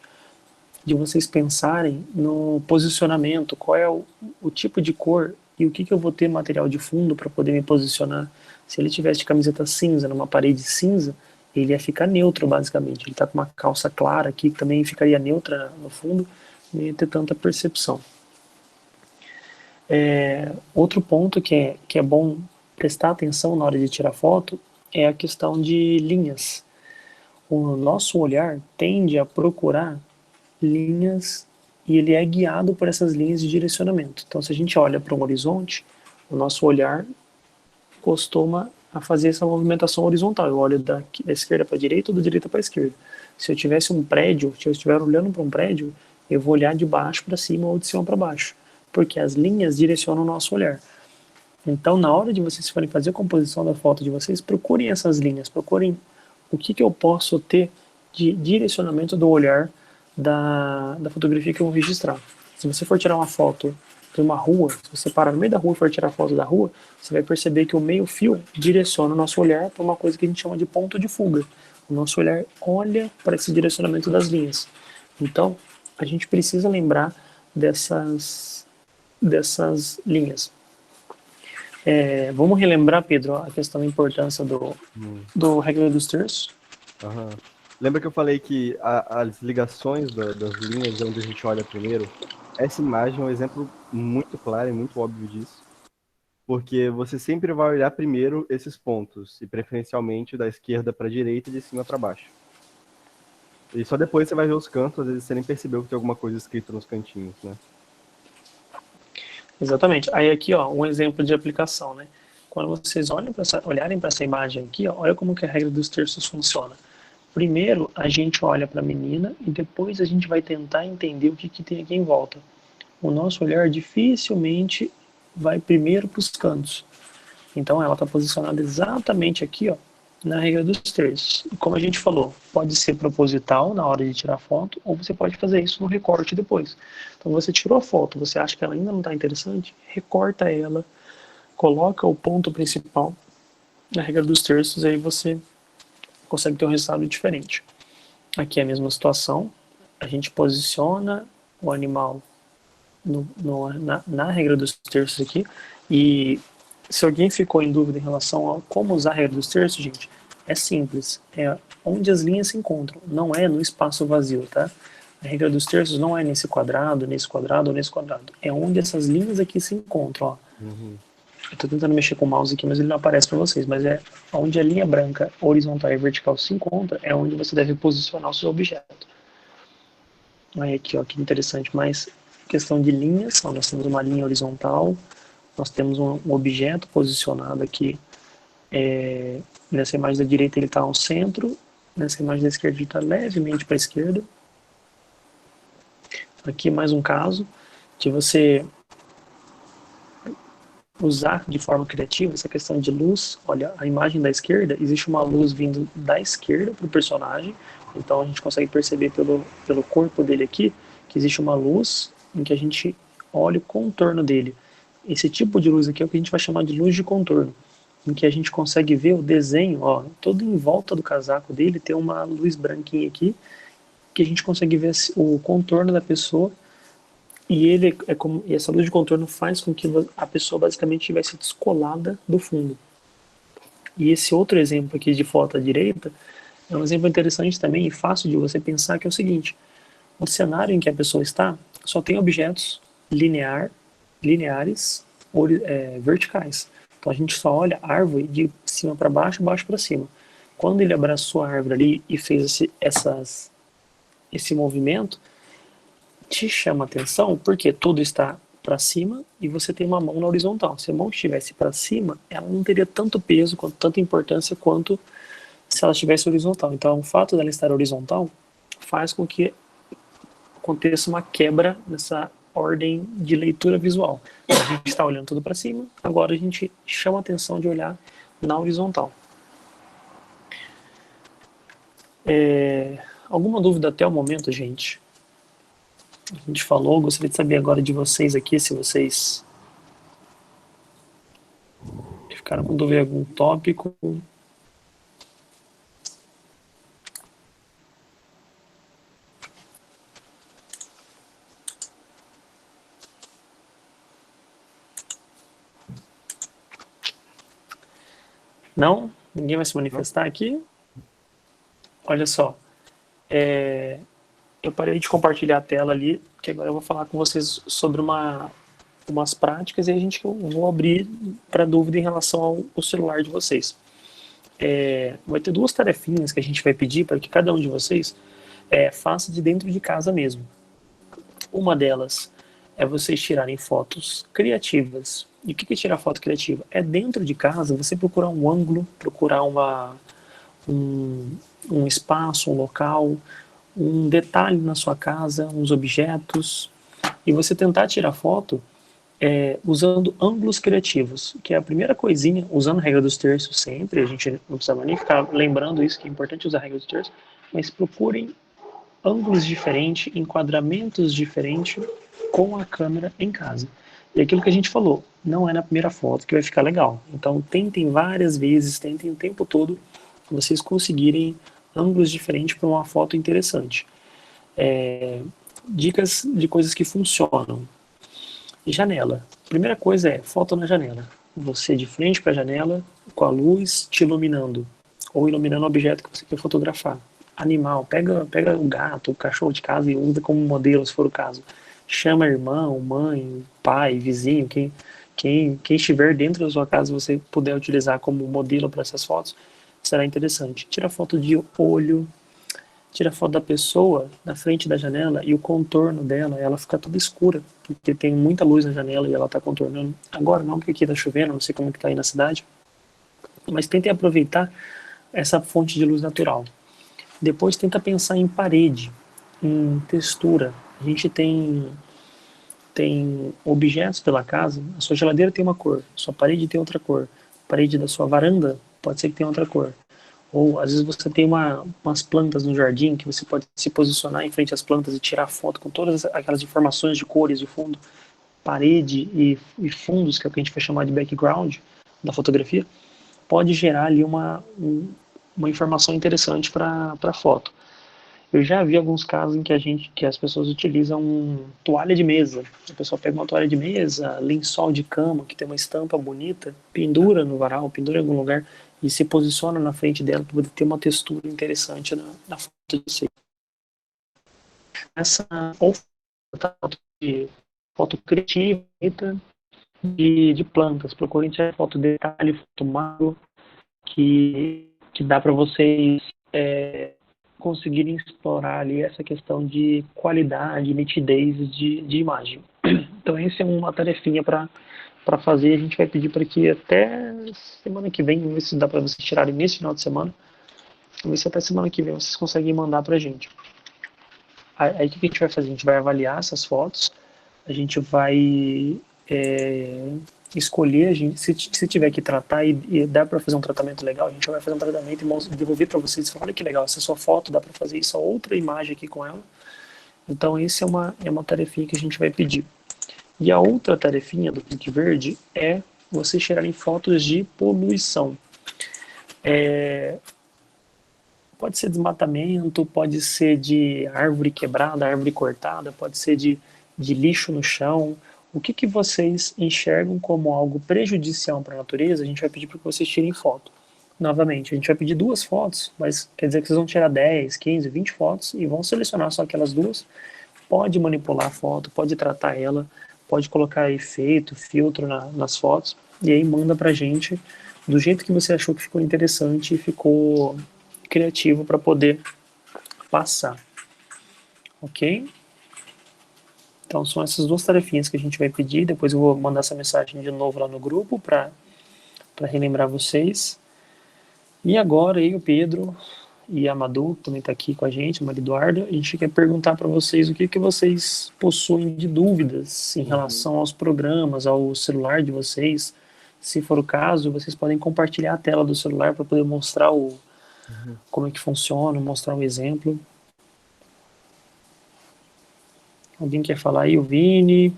Speaker 1: de vocês pensarem no posicionamento, qual é o tipo de cor e o que eu vou ter material de fundo para poder me posicionar. Se ele tivesse de camiseta cinza, numa parede cinza, ele ia ficar neutro, basicamente. Ele está com uma calça clara aqui, que também ficaria neutra no fundo, não ia ter tanta percepção. Outro ponto que é bom prestar atenção na hora de tirar foto é a questão de linhas. O nosso olhar tende a procurar linhas e ele é guiado por essas linhas de direcionamento. Então, se a gente olha para um horizonte, o nosso olhar costuma a fazer essa movimentação horizontal. Eu olho da esquerda para a direita ou da direita para a esquerda. Se eu tivesse um prédio, se eu estiver olhando para um prédio, eu vou olhar de baixo para cima ou de cima para baixo, porque as linhas direcionam o nosso olhar. Então, na hora de vocês forem fazer a composição da foto de vocês, procurem essas linhas, procurem o que eu posso ter de direcionamento do olhar da fotografia que eu vou registrar. Se você for tirar uma foto de uma rua, se você parar no meio da rua e for tirar foto da rua, você vai perceber que o meio fio direciona o nosso olhar para uma coisa que a gente chama de ponto de fuga. O nosso olhar olha para esse direcionamento das linhas. Então, a gente precisa lembrar dessas linhas. Vamos relembrar, Pedro, a questão da importância do regra dos terços.
Speaker 4: Uhum. Lembra que eu falei que as ligações das linhas onde a gente olha primeiro, essa imagem é um exemplo muito claro e muito óbvio disso, porque você sempre vai olhar primeiro esses pontos, e preferencialmente da esquerda para a direita e de cima para baixo. E só depois você vai ver os cantos, às vezes você nem percebeu que tem alguma coisa escrita nos cantinhos, né?
Speaker 1: Exatamente. Aí aqui, ó, um exemplo de aplicação, né? Quando vocês olharem para essa imagem aqui, ó, olha como que a regra dos terços funciona. Primeiro, a gente olha para a menina e depois a gente vai tentar entender o que, que tem aqui em volta. O nosso olhar dificilmente vai primeiro para os cantos. Então, ela está posicionada exatamente aqui, ó, na regra dos terços. E como a gente falou, pode ser proposital na hora de tirar foto, ou você pode fazer isso no recorte depois. Então, você tirou a foto, você acha que ela ainda não está interessante, recorta ela, coloca o ponto principal na regra dos terços, aí você consegue ter um resultado diferente. Aqui é a mesma situação, a gente posiciona o animal na regra dos terços aqui, e se alguém ficou em dúvida em relação a como usar a regra dos terços, gente, é simples, é onde as linhas se encontram, não é no espaço vazio, tá? A regra dos terços não é nesse quadrado ou nesse quadrado, é onde essas linhas aqui se encontram, ó. Eu tô tentando mexer com o mouse aqui, mas ele não aparece para vocês, mas é onde a linha branca horizontal e vertical se encontra, é onde você deve posicionar o seu objeto. Aí aqui, ó, que interessante, mais questão de linhas, ó, nós temos uma linha horizontal, nós temos um objeto posicionado aqui, nessa imagem da direita ele está ao centro, nessa imagem da esquerda ele está levemente para a esquerda. Aqui mais um caso de você usar de forma criativa essa questão de luz. Olha, a imagem da esquerda, existe uma luz vindo da esquerda para o personagem, então a gente consegue perceber pelo corpo dele aqui, que existe uma luz em que a gente olha o contorno dele. Esse tipo de luz aqui é o que a gente vai chamar de luz de contorno, em que a gente consegue ver o desenho, ó, todo em volta do casaco dele tem uma luz branquinha aqui, que a gente consegue ver o contorno da pessoa, e e essa luz de contorno faz com que a pessoa basicamente estivesse descolada do fundo. E esse outro exemplo aqui de foto à direita é um exemplo interessante também e fácil de você pensar, que é o seguinte: o cenário em que a pessoa está só tem objetos lineares ou verticais. Então a gente só olha a árvore de cima para baixo, baixo para cima. Quando ele abraçou a árvore ali e fez esse movimento, te chama atenção porque tudo está para cima e você tem uma mão na horizontal. Se a mão estivesse para cima, ela não teria tanto peso, tanta importância quanto se ela estivesse horizontal. Então, o fato dela estar horizontal faz com que aconteça uma quebra nessa ordem de leitura visual. A gente está olhando tudo para cima, agora a gente chama a atenção de olhar na horizontal. Alguma dúvida até o momento, gente? A gente falou, gostaria de saber agora de vocês aqui, se vocês ficaram com dúvida em algum tópico. Não? Ninguém vai se manifestar aqui? Olha só, eu parei de compartilhar a tela ali, que agora eu vou falar com vocês sobre umas práticas, e eu vou abrir para dúvida em relação ao celular de vocês. Vai ter duas tarefinhas que a gente vai pedir para que cada um de vocês faça de dentro de casa mesmo. Uma delas é vocês tirarem fotos criativas. E o que é tirar foto criativa? É dentro de casa você procurar um ângulo, procurar um espaço, um local, um detalhe na sua casa, uns objetos, e você tentar tirar foto usando ângulos criativos, que é a primeira coisinha, usando a regra dos terços sempre, a gente não precisa nem ficar lembrando isso, que é importante usar a regra dos terços, mas procurem ângulos diferentes, enquadramentos diferentes com a câmera em casa. E aquilo que a gente falou, não é na primeira foto que vai ficar legal. Então tentem várias vezes, tentem o tempo todo vocês conseguirem ângulos diferentes para uma foto interessante. Dicas de coisas que funcionam. Janela. Primeira coisa é foto na janela. Você de frente para a janela, com a luz te iluminando, ou iluminando o objeto que você quer fotografar. Animal, pega o gato, o cachorro de casa e usa como modelo, se for o caso. Chama irmão, mãe, pai, vizinho, quem estiver dentro da sua casa, você puder utilizar como modelo para essas fotos, será interessante. Tira foto de olho, tira foto da pessoa na frente da janela e o contorno dela, ela fica toda escura, porque tem muita luz na janela e ela tá contornando. Agora não, porque aqui tá chovendo, não sei como que tá aí na cidade, mas tentem aproveitar essa fonte de luz natural. Depois tenta pensar em parede, em textura. A gente tem objetos pela casa, a sua geladeira tem uma cor, a sua parede tem outra cor, a parede da sua varanda pode ser que tenha outra cor. Ou às vezes você tem umas plantas no jardim que você pode se posicionar em frente às plantas e tirar foto com todas aquelas informações de cores de fundo, parede e fundos, que é o que a gente vai chamar de background da fotografia, pode gerar ali uma informação interessante para a foto. Eu já vi alguns casos em que as pessoas utilizam toalha de mesa. A pessoa pega uma toalha de mesa, lençol de cama, que tem uma estampa bonita, pendura no varal, pendura em algum lugar e se posiciona na frente dela para poder ter uma textura interessante na foto de vocês. Essa ou foto de foto criativa de plantas. Procurem tirar foto de detalhe, foto macro, que dá para vocês conseguirem explorar ali essa questão de qualidade, nitidez de imagem. Então, essa é uma tarefinha para fazer. A gente vai pedir para que até semana que vem, vamos ver se dá para vocês tirarem nesse final de semana. Vamos ver se até semana que vem vocês conseguem mandar para a gente. Aí o que a gente vai fazer? A gente vai avaliar essas fotos, a gente vai escolher, se tiver que tratar e dá para fazer um tratamento legal, a gente vai fazer um tratamento e devolver para vocês. Olha que legal, essa sua foto dá para fazer isso, outra imagem aqui com ela. Então, essa é uma tarefinha que a gente vai pedir. E a outra tarefinha do Clique Verde é vocês tirarem fotos de poluição. Pode ser desmatamento, pode ser de árvore quebrada, árvore cortada, pode ser de lixo no chão. O que vocês enxergam como algo prejudicial para a natureza, a gente vai pedir para que vocês tirem foto. Novamente, a gente vai pedir 2 fotos, mas quer dizer que vocês vão tirar 10, 15, 20 fotos e vão selecionar só aquelas 2. Pode manipular a foto, pode tratar ela, pode colocar efeito, filtro nas fotos e aí manda para a gente do jeito que você achou que ficou interessante e ficou criativo para poder passar, ok? Então são essas 2 tarefinhas que a gente vai pedir. Depois eu vou mandar essa mensagem de novo lá no grupo para relembrar vocês. E agora aí o Pedro e a Madu, que também está aqui com a gente, a Maria Eduarda, a gente quer perguntar para vocês o que vocês possuem de dúvidas em relação aos programas, ao celular de vocês. Se for o caso, vocês podem compartilhar a tela do celular para poder mostrar como é que funciona, mostrar um exemplo. Alguém quer falar aí? O Vini,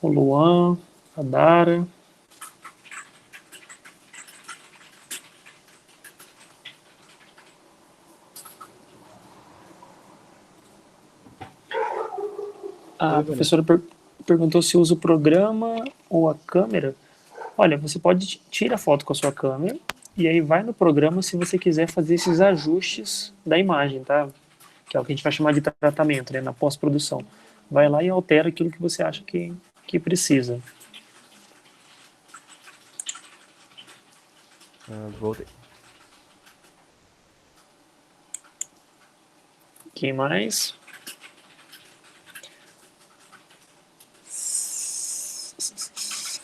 Speaker 1: o Luan, a Dara. A professora perguntou se usa o programa ou a câmera. Olha, você pode tirar foto com a sua câmera e aí vai no programa se você quiser fazer esses ajustes da imagem, tá? Que é o que a gente vai chamar de tratamento, né? Na pós-produção. Vai lá e altera aquilo que você acha que precisa.
Speaker 4: Voltei.
Speaker 1: Quem mais?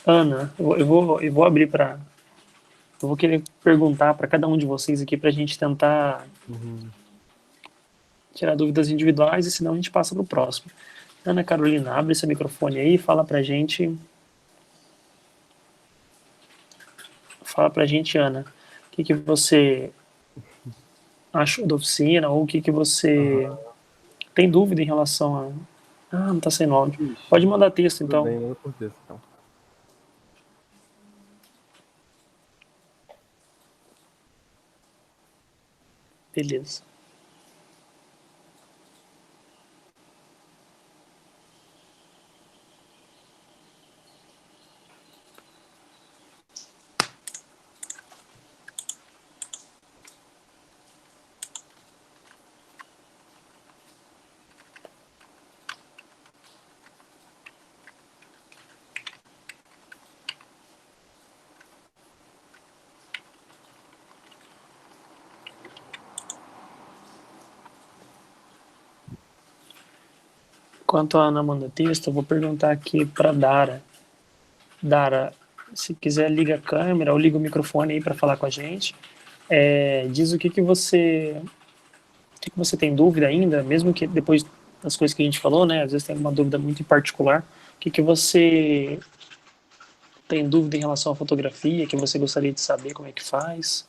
Speaker 1: Ana, eu vou abrir para... Eu vou querer perguntar para cada um de vocês aqui para a gente tentar tirar dúvidas individuais e senão a gente passa para o próximo. Ana Carolina, abre esse microfone aí e fala para a gente... Fala pra gente, Ana, o que você achou da oficina ou o que você tem dúvida em relação a... Ah, não tá sem áudio.
Speaker 4: Ixi,
Speaker 1: Pode mandar texto,
Speaker 4: tudo
Speaker 1: então.
Speaker 4: bem, manda por texto, então.
Speaker 1: Beleza. enquanto a Ana manda texto, eu vou perguntar aqui para Dara. Dara, se quiser, liga a câmera ou liga o microfone aí para falar com a gente. Diz o que você tem dúvida ainda, mesmo que depois das coisas que a gente falou, né? Às vezes tem uma dúvida muito em particular. O que você tem dúvida em relação à fotografia, que você gostaria de saber como é que faz?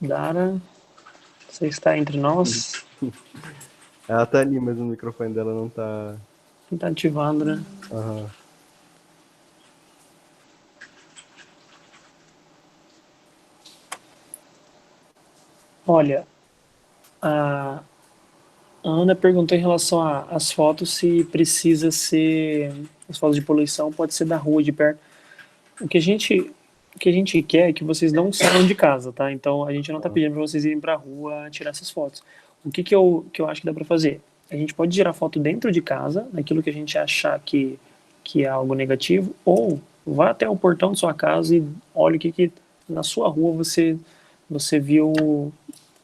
Speaker 1: Dara, você está entre nós?
Speaker 4: Ela tá ali, mas o microfone dela não tá...
Speaker 1: Não tá ativando, né?
Speaker 4: Aham.
Speaker 1: Olha, a Ana perguntou em relação às fotos se precisa ser... As fotos de poluição pode ser da rua, de perto. O que a gente quer é que vocês não saiam de casa, tá? Então a gente não tá pedindo para vocês irem pra rua tirar essas fotos. O que eu acho que dá para fazer? A gente pode tirar foto dentro de casa, naquilo que a gente achar que é algo negativo, ou vá até o portão de sua casa e olhe o que na sua rua você viu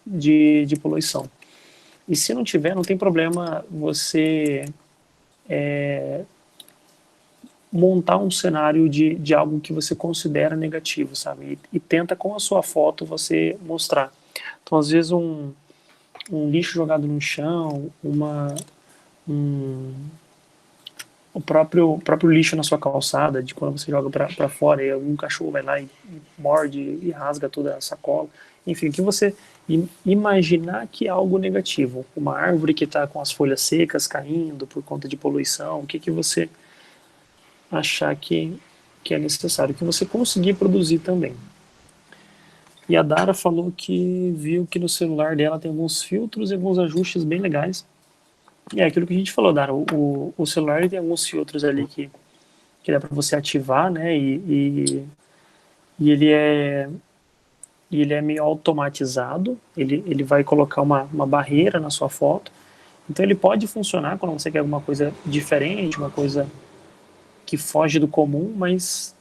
Speaker 1: de poluição. E se não tiver, não tem problema você montar um cenário de algo que você considera negativo, sabe? E tenta com a sua foto você mostrar. Então, às vezes, um lixo jogado no chão, o próprio lixo na sua calçada, de quando você joga para fora e algum cachorro vai lá e morde e rasga toda a sacola. Enfim, o que você imaginar que é algo negativo. Uma árvore que está com as folhas secas caindo por conta de poluição, o que você achar que é necessário, que você conseguir produzir também. E a Dara falou que viu que no celular dela tem alguns filtros e alguns ajustes bem legais. E é aquilo que a gente falou, Dara, o celular tem alguns filtros ali que dá para você ativar, né? E ele é meio automatizado, ele vai colocar uma barreira na sua foto. Então ele pode funcionar quando você quer alguma coisa diferente, uma coisa que foge do comum, mas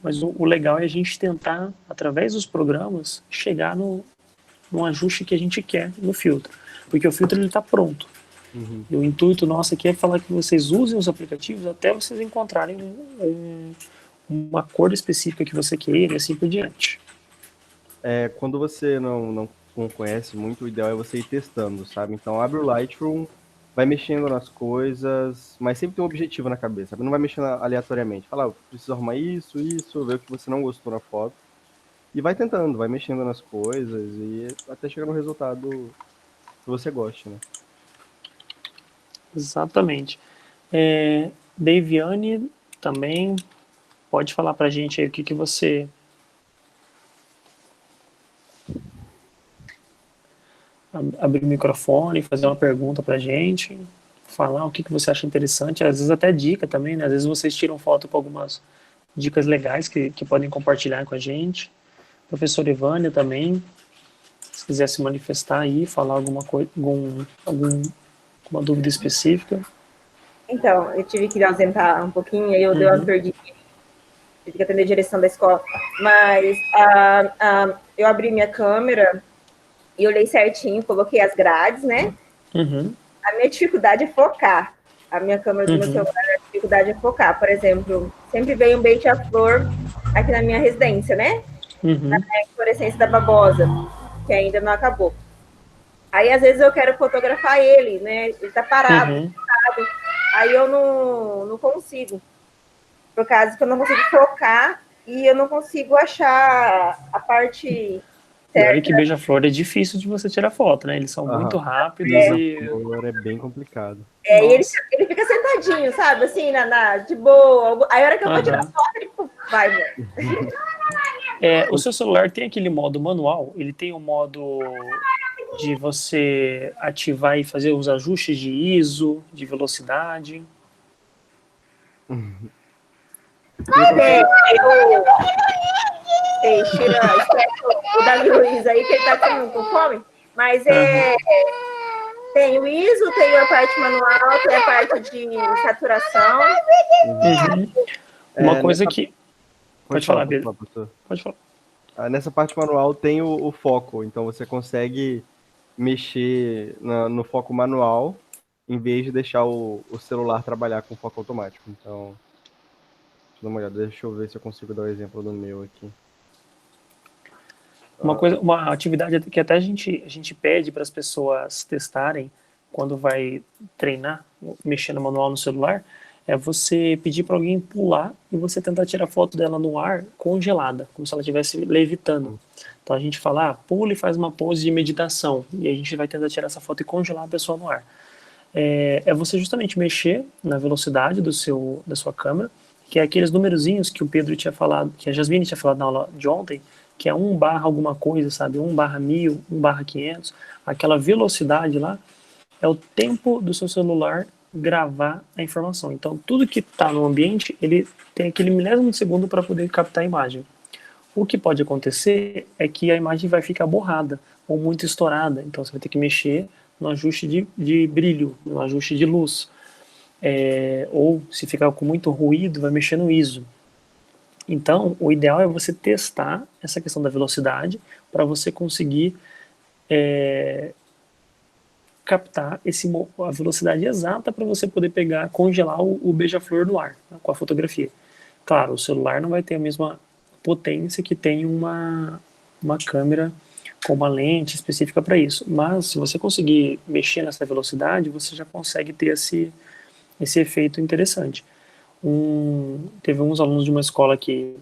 Speaker 1: o legal é a gente tentar, através dos programas, chegar no ajuste que a gente quer no filtro. Porque o filtro está pronto.
Speaker 4: Uhum.
Speaker 1: E o intuito nosso aqui é falar que vocês usem os aplicativos até vocês encontrarem uma cor específica que você queira e assim por diante.
Speaker 4: Quando você não conhece muito, o ideal é você ir testando, sabe? Então abre o Lightroom, vai mexendo nas coisas, mas sempre tem um objetivo na cabeça, sabe? Não vai mexendo aleatoriamente. Fala, preciso arrumar isso, ver o que você não gostou na foto. E vai tentando, vai mexendo nas coisas e até chegar no resultado que você goste, né?
Speaker 1: Exatamente. Daviane também pode falar pra gente aí o que você... abrir o microfone, fazer uma pergunta pra gente, falar o que você acha interessante, às vezes até dica também, né? Às vezes vocês tiram foto com algumas dicas legais que podem compartilhar com a gente. Professor Evânia também, se quiser se manifestar aí, falar alguma coisa, alguma dúvida específica.
Speaker 2: Então, eu tive que ausentar um pouquinho, aí eu dei uma perdida, tive que atender a direção da escola, mas eu abri minha câmera e olhei certinho, coloquei as grades, né? A minha dificuldade é focar. A minha câmera do meu celular, a dificuldade é focar. Por exemplo, sempre veio um beija-flor aqui na minha residência, né? Na inflorescência da babosa, que ainda não acabou. Aí, às vezes, eu quero fotografar ele, né? Ele tá parado, aí eu não consigo. Por causa que eu não consigo focar e eu não consigo achar a parte...
Speaker 1: E olha que beija-flor é difícil de você tirar foto, né? Eles são muito rápidos e...
Speaker 4: Beija-flor é bem complicado.
Speaker 2: E ele fica sentadinho, sabe? Assim, de boa. Aí a hora que eu vou tirar foto, ele vai, mano.
Speaker 1: O seu celular tem aquele modo manual? Ele tem um modo de você ativar e fazer os ajustes de ISO, de velocidade?
Speaker 2: O Davi Luiz aí, que ele tá com fome, mas tem o ISO, tem a parte manual, tem a parte de saturação.
Speaker 1: Uma coisa que... Pode falar, Pedro.
Speaker 4: professor.
Speaker 1: Pode falar.
Speaker 4: Nessa parte manual tem o foco, então você consegue mexer no foco manual em vez de deixar o celular trabalhar com foco automático. Então, deixa eu dar uma olhada, deixa eu ver se eu consigo dar o exemplo do meu aqui.
Speaker 1: Uma atividade que até a gente pede para as pessoas testarem quando vai treinar, mexer no manual no celular, é você pedir para alguém pular e você tentar tirar foto dela no ar congelada, como se ela estivesse levitando. Então a gente fala, pula e faz uma pose de meditação, e a gente vai tentar tirar essa foto e congelar a pessoa no ar. É você justamente mexer na velocidade da sua câmera, que é aqueles numerozinhos que o Pedro tinha falado, que a Jasmine tinha falado na aula de ontem, que é 1/ alguma coisa, sabe? 1/1000, 1/500. Aquela velocidade lá é o tempo do seu celular gravar a informação. Então, tudo que está no ambiente, ele tem aquele milésimo de segundo para poder captar a imagem. O que pode acontecer é que a imagem vai ficar borrada ou muito estourada. Então, você vai ter que mexer no ajuste de brilho, no ajuste de luz. Ou, se ficar com muito ruído, vai mexer no ISO. Então, o ideal é você testar essa questão da velocidade para você conseguir captar a velocidade exata para você poder congelar o beija-flor no ar, né, com a fotografia. Claro, o celular não vai ter a mesma potência que tem uma câmera com uma lente específica para isso, mas se você conseguir mexer nessa velocidade, você já consegue ter esse efeito interessante. Teve uns alunos de uma escola que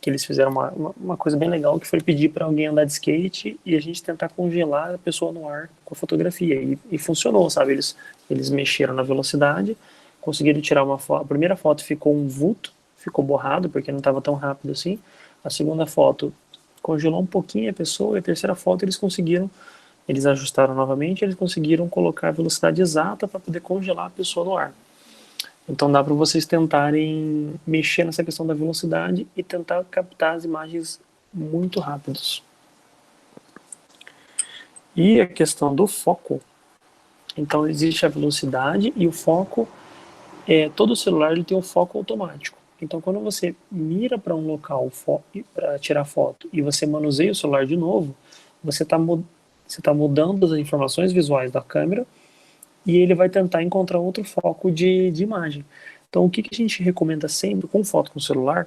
Speaker 1: eles fizeram uma coisa bem legal, que foi pedir para alguém andar de skate e a gente tentar congelar a pessoa no ar com a fotografia. E funcionou, sabe? Eles mexeram na velocidade, conseguiram tirar uma foto. A primeira foto ficou um vulto, ficou borrado, porque não estava tão rápido assim. A segunda foto congelou um pouquinho a pessoa, e a terceira foto eles ajustaram novamente, eles conseguiram colocar a velocidade exata para poder congelar a pessoa no ar. Então dá para vocês tentarem mexer nessa questão da velocidade e tentar captar as imagens muito rápidos. E a questão do foco, então existe a velocidade e o foco, todo celular ele tem um foco automático. Então quando você mira para um local para tirar foto e você manuseia o celular de novo, você está mudando as informações visuais da câmera e ele vai tentar encontrar outro foco de imagem. Então, o que a gente recomenda sempre com foto com celular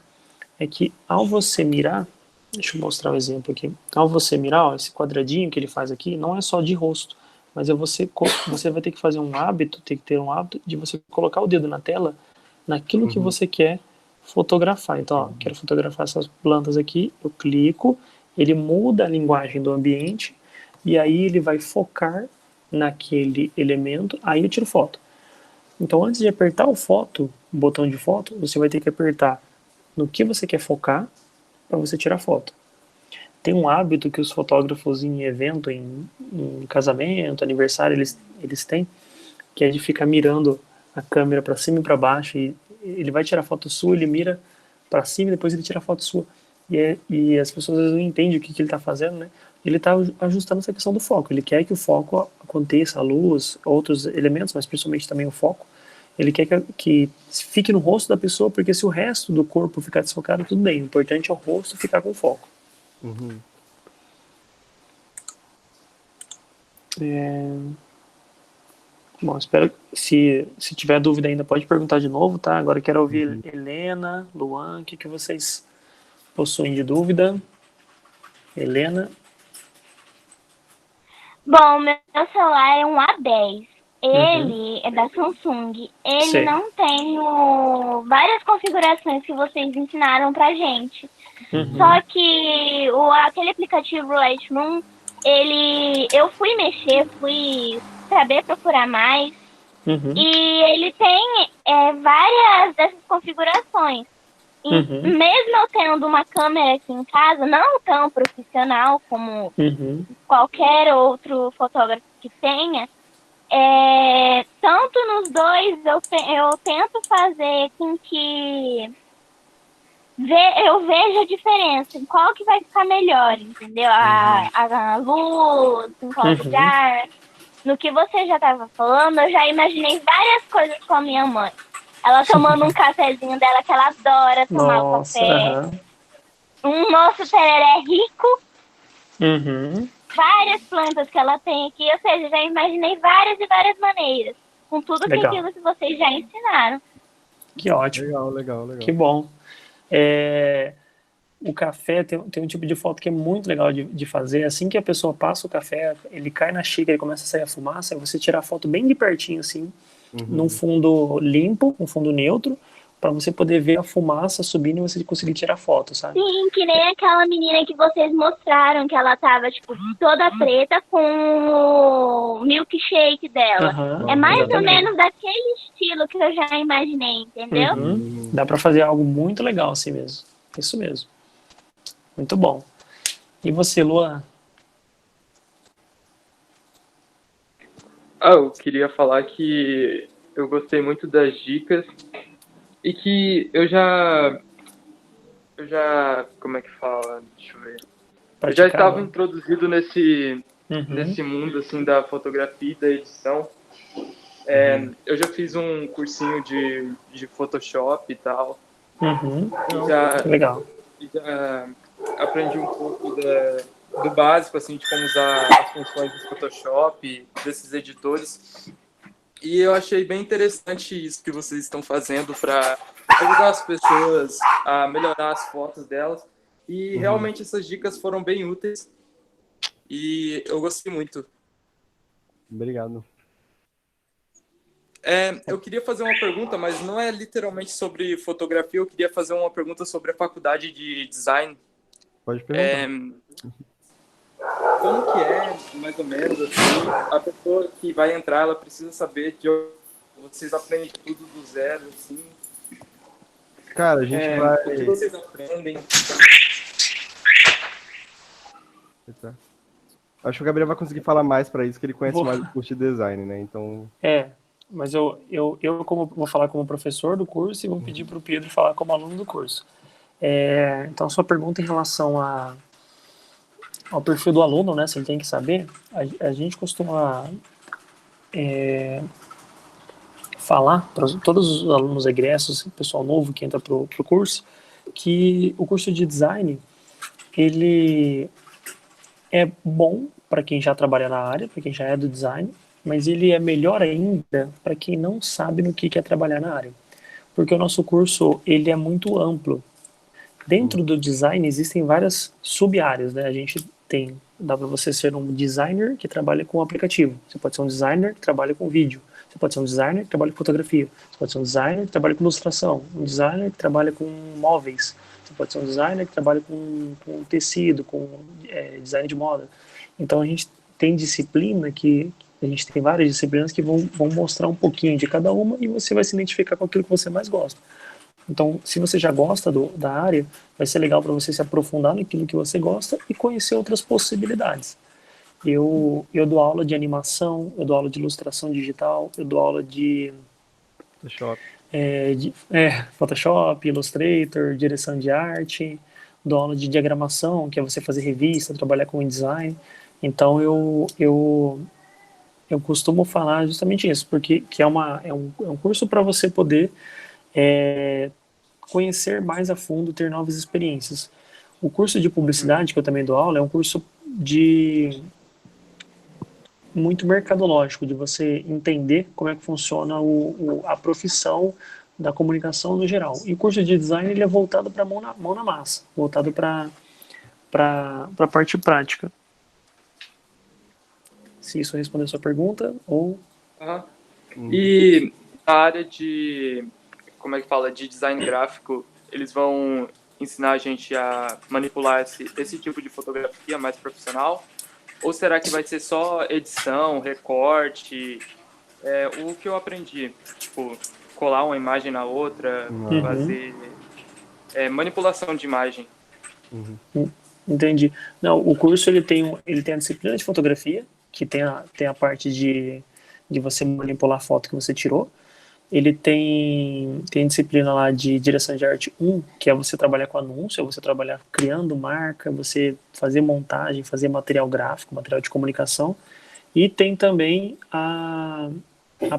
Speaker 1: é que ao você mirar, deixa eu mostrar um exemplo aqui, ao você mirar, esse quadradinho que ele faz aqui, não é só de rosto, mas você vai ter que fazer tem que ter um hábito de você colocar o dedo na tela naquilo que você quer fotografar. Então, quero fotografar essas plantas aqui, eu clico, ele muda a linguagem do ambiente e aí ele vai focar naquele elemento, aí eu tiro foto. Então antes de apertar o botão de foto, você vai ter que apertar no que você quer focar para você tirar foto. Tem um hábito que os fotógrafos em evento, em casamento, aniversário, eles têm, que é de ficar mirando a câmera para cima e para baixo, e ele vai tirar foto sua, ele mira para cima e depois ele tira foto sua. E as pessoas às vezes não entendem o que ele está fazendo, né? Ele está ajustando essa questão do foco. Ele quer que o foco aconteça, a luz, outros elementos, mas principalmente também o foco. Ele quer que fique no rosto da pessoa, porque se o resto do corpo ficar desfocado, tudo bem. O importante é o rosto ficar com foco. Bom, espero que se tiver dúvida ainda, pode perguntar de novo, tá? Agora eu quero ouvir Helena, Luan, o que vocês possuem de dúvida? Helena?
Speaker 5: Bom, meu celular é um A10. Ele é da Samsung. Ele não tem várias configurações que vocês ensinaram pra gente. Só que aquele aplicativo Lightroom, eu fui mexer, fui saber procurar mais. E ele tem várias dessas configurações. E mesmo eu tendo uma câmera aqui em casa, não tão profissional como qualquer outro fotógrafo que tenha, tanto nos dois eu tento fazer com que eu vejo a diferença, em qual que vai ficar melhor, entendeu? A luz, em qual lugar. No que você já estava falando, eu já imaginei várias coisas com a minha mãe. Ela tomando um cafezinho dela, que ela adora tomar o
Speaker 1: Nossa,
Speaker 5: café. Um nosso tereré rico. Várias plantas que ela tem aqui, ou seja, já imaginei várias e várias maneiras. Com tudo
Speaker 1: Legal.
Speaker 5: aquilo que vocês já ensinaram.
Speaker 1: Que ótimo.
Speaker 4: Legal.
Speaker 1: Que bom. O café tem um tipo de foto que é muito legal de fazer. Assim que a pessoa passa o café, ele cai na xícara e começa a sair a fumaça, é você tirar a foto bem de pertinho, assim, num fundo limpo, um fundo neutro, para você poder ver a fumaça subindo e você conseguir tirar foto, sabe?
Speaker 5: Sim, que nem aquela menina que vocês mostraram, que ela tava, tipo, toda preta com o milkshake dela. É mais ou menos daquele estilo que eu já imaginei, entendeu?
Speaker 1: Dá para fazer algo muito legal assim mesmo. Isso mesmo. Muito bom. E você, Luan?
Speaker 6: Eu queria falar que eu gostei muito das dicas e que eu já, como é que fala? Deixa eu ver. Eu já estava introduzido nesse mundo assim da fotografia e da edição. Eu já fiz um cursinho de Photoshop e tal.
Speaker 1: Legal.
Speaker 6: Já aprendi um pouco do básico, assim, de como usar as funções do Photoshop, desses editores. E eu achei bem interessante isso que vocês estão fazendo para ajudar as pessoas a melhorar as fotos delas. E realmente essas dicas foram bem úteis. E eu gostei muito.
Speaker 4: Obrigado.
Speaker 6: Eu queria fazer uma pergunta, mas não é literalmente sobre fotografia. Eu queria fazer uma pergunta sobre a faculdade de design.
Speaker 4: Pode perguntar.
Speaker 6: Como que é, mais ou menos, assim, a pessoa que vai entrar, ela precisa saber de onde vocês aprendem tudo do zero, assim?
Speaker 4: Cara, a gente vai...
Speaker 6: O que vocês aprendem?
Speaker 4: Acho que o Gabriel vai conseguir falar mais para isso, que ele conhece mais o curso de design, né? Então...
Speaker 1: Mas eu como, vou falar como professor do curso e vou pedir para o Pedro falar como aluno do curso. Então, a sua pergunta em relação ao perfil do aluno, né, se ele tem que saber, a gente costuma falar para todos os alunos egressos, pessoal novo que entra para o curso, que o curso de design, ele é bom para quem já trabalha na área, para quem já é do design, mas ele é melhor ainda para quem não sabe no que é trabalhar na área. Porque o nosso curso, ele é muito amplo. Dentro do design existem várias sub-áreas, né? A gente dá para você ser um designer que trabalha com aplicativo. Você pode ser um designer que trabalha com vídeo. Você pode ser um designer que trabalha com fotografia. Você pode ser um designer que trabalha com ilustração. Um designer que trabalha com móveis. Você pode ser um designer que trabalha com tecido, com design de moda. Então a gente tem disciplina a gente tem várias disciplinas que vão mostrar um pouquinho de cada uma e você vai se identificar com aquilo que você mais gosta. Então, se você já gosta da área, vai ser legal para você se aprofundar naquilo que você gosta e conhecer outras possibilidades. Eu dou aula de animação, eu dou aula de ilustração digital, eu dou aula de Photoshop, Illustrator, direção de arte, dou aula de diagramação, que é você fazer revista, trabalhar com InDesign. Então, eu costumo falar justamente isso, porque é um curso para você poder conhecer mais a fundo, ter novas experiências. O curso de publicidade, que eu também dou aula, é um curso muito mercadológico, de você entender como é que funciona a profissão da comunicação no geral. E o curso de design, ele é voltado para mão na massa, voltado para a parte prática. Se isso responder a sua pergunta, ou...
Speaker 6: E a área de, como é que fala, de design gráfico, eles vão ensinar a gente a manipular esse tipo de fotografia mais profissional? Ou será que vai ser só edição, recorte? O que eu aprendi, tipo, colar uma imagem na outra, fazer manipulação de imagem.
Speaker 1: Entendi. Não, o curso ele tem a disciplina de fotografia, que tem a parte de você manipular a foto que você tirou, ele tem disciplina lá de direção de arte 1, que é você trabalhar com anúncio, é você trabalhar criando marca, você fazer montagem, fazer material gráfico, material de comunicação, e tem também a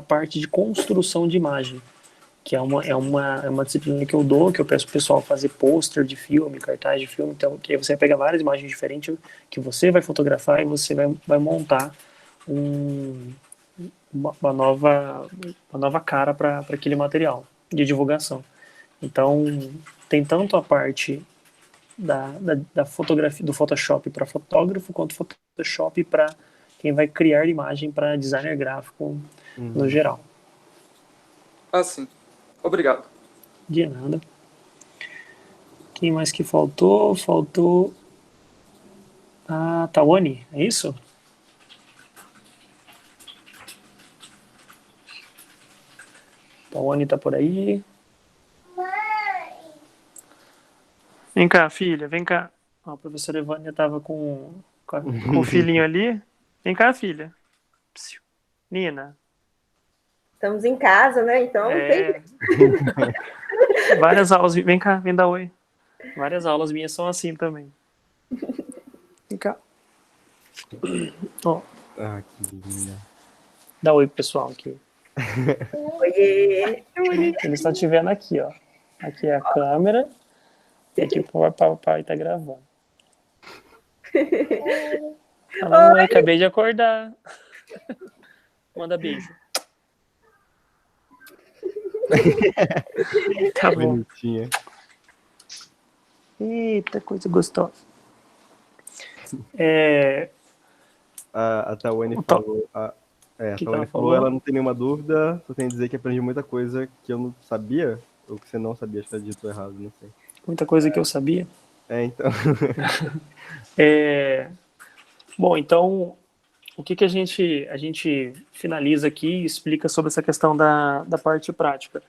Speaker 1: parte de construção de imagem, que é uma disciplina que eu dou, que eu peço pro pessoal fazer pôster de filme, cartaz de filme, então que aí você vai pegar várias imagens diferentes que você vai fotografar e você vai montar uma nova cara para aquele material de divulgação. Então, tem tanto a parte da fotografia, do Photoshop para fotógrafo, quanto Photoshop para quem vai criar imagem para designer gráfico no geral.
Speaker 6: Ah, sim. Obrigado.
Speaker 1: De nada. Quem mais que faltou? Faltou a Tawane, é isso? Tawane tá por aí. Vem cá, filha, vem cá. Ó, a professora Evânia tava com o filhinho ali. Vem cá, filha. Psiu. Nina.
Speaker 2: Estamos em casa, né? Então tem.
Speaker 1: Várias aulas. Vem cá, vem dar oi. Várias aulas minhas são assim também. Vem cá. Ó.
Speaker 4: Ah, que linda.
Speaker 1: Dá oi pro pessoal aqui.
Speaker 2: Oiê!
Speaker 1: Eles estão te vendo aqui, ó. Aqui é a câmera. E aqui o papai tá gravando. Fala, oi, acabei de acordar. Manda beijo. Tá bom.
Speaker 4: Bonitinha.
Speaker 1: Eita, coisa gostosa.
Speaker 4: A Tawane falou. A Tawane falou, ela não tem nenhuma dúvida, só tem a dizer que aprende muita coisa que eu não sabia, ou que você não sabia, acho que tá dito errado, não sei.
Speaker 1: Muita coisa que eu sabia.
Speaker 4: Então.
Speaker 1: Bom, então, o que a gente finaliza aqui e explica sobre essa questão da parte prática.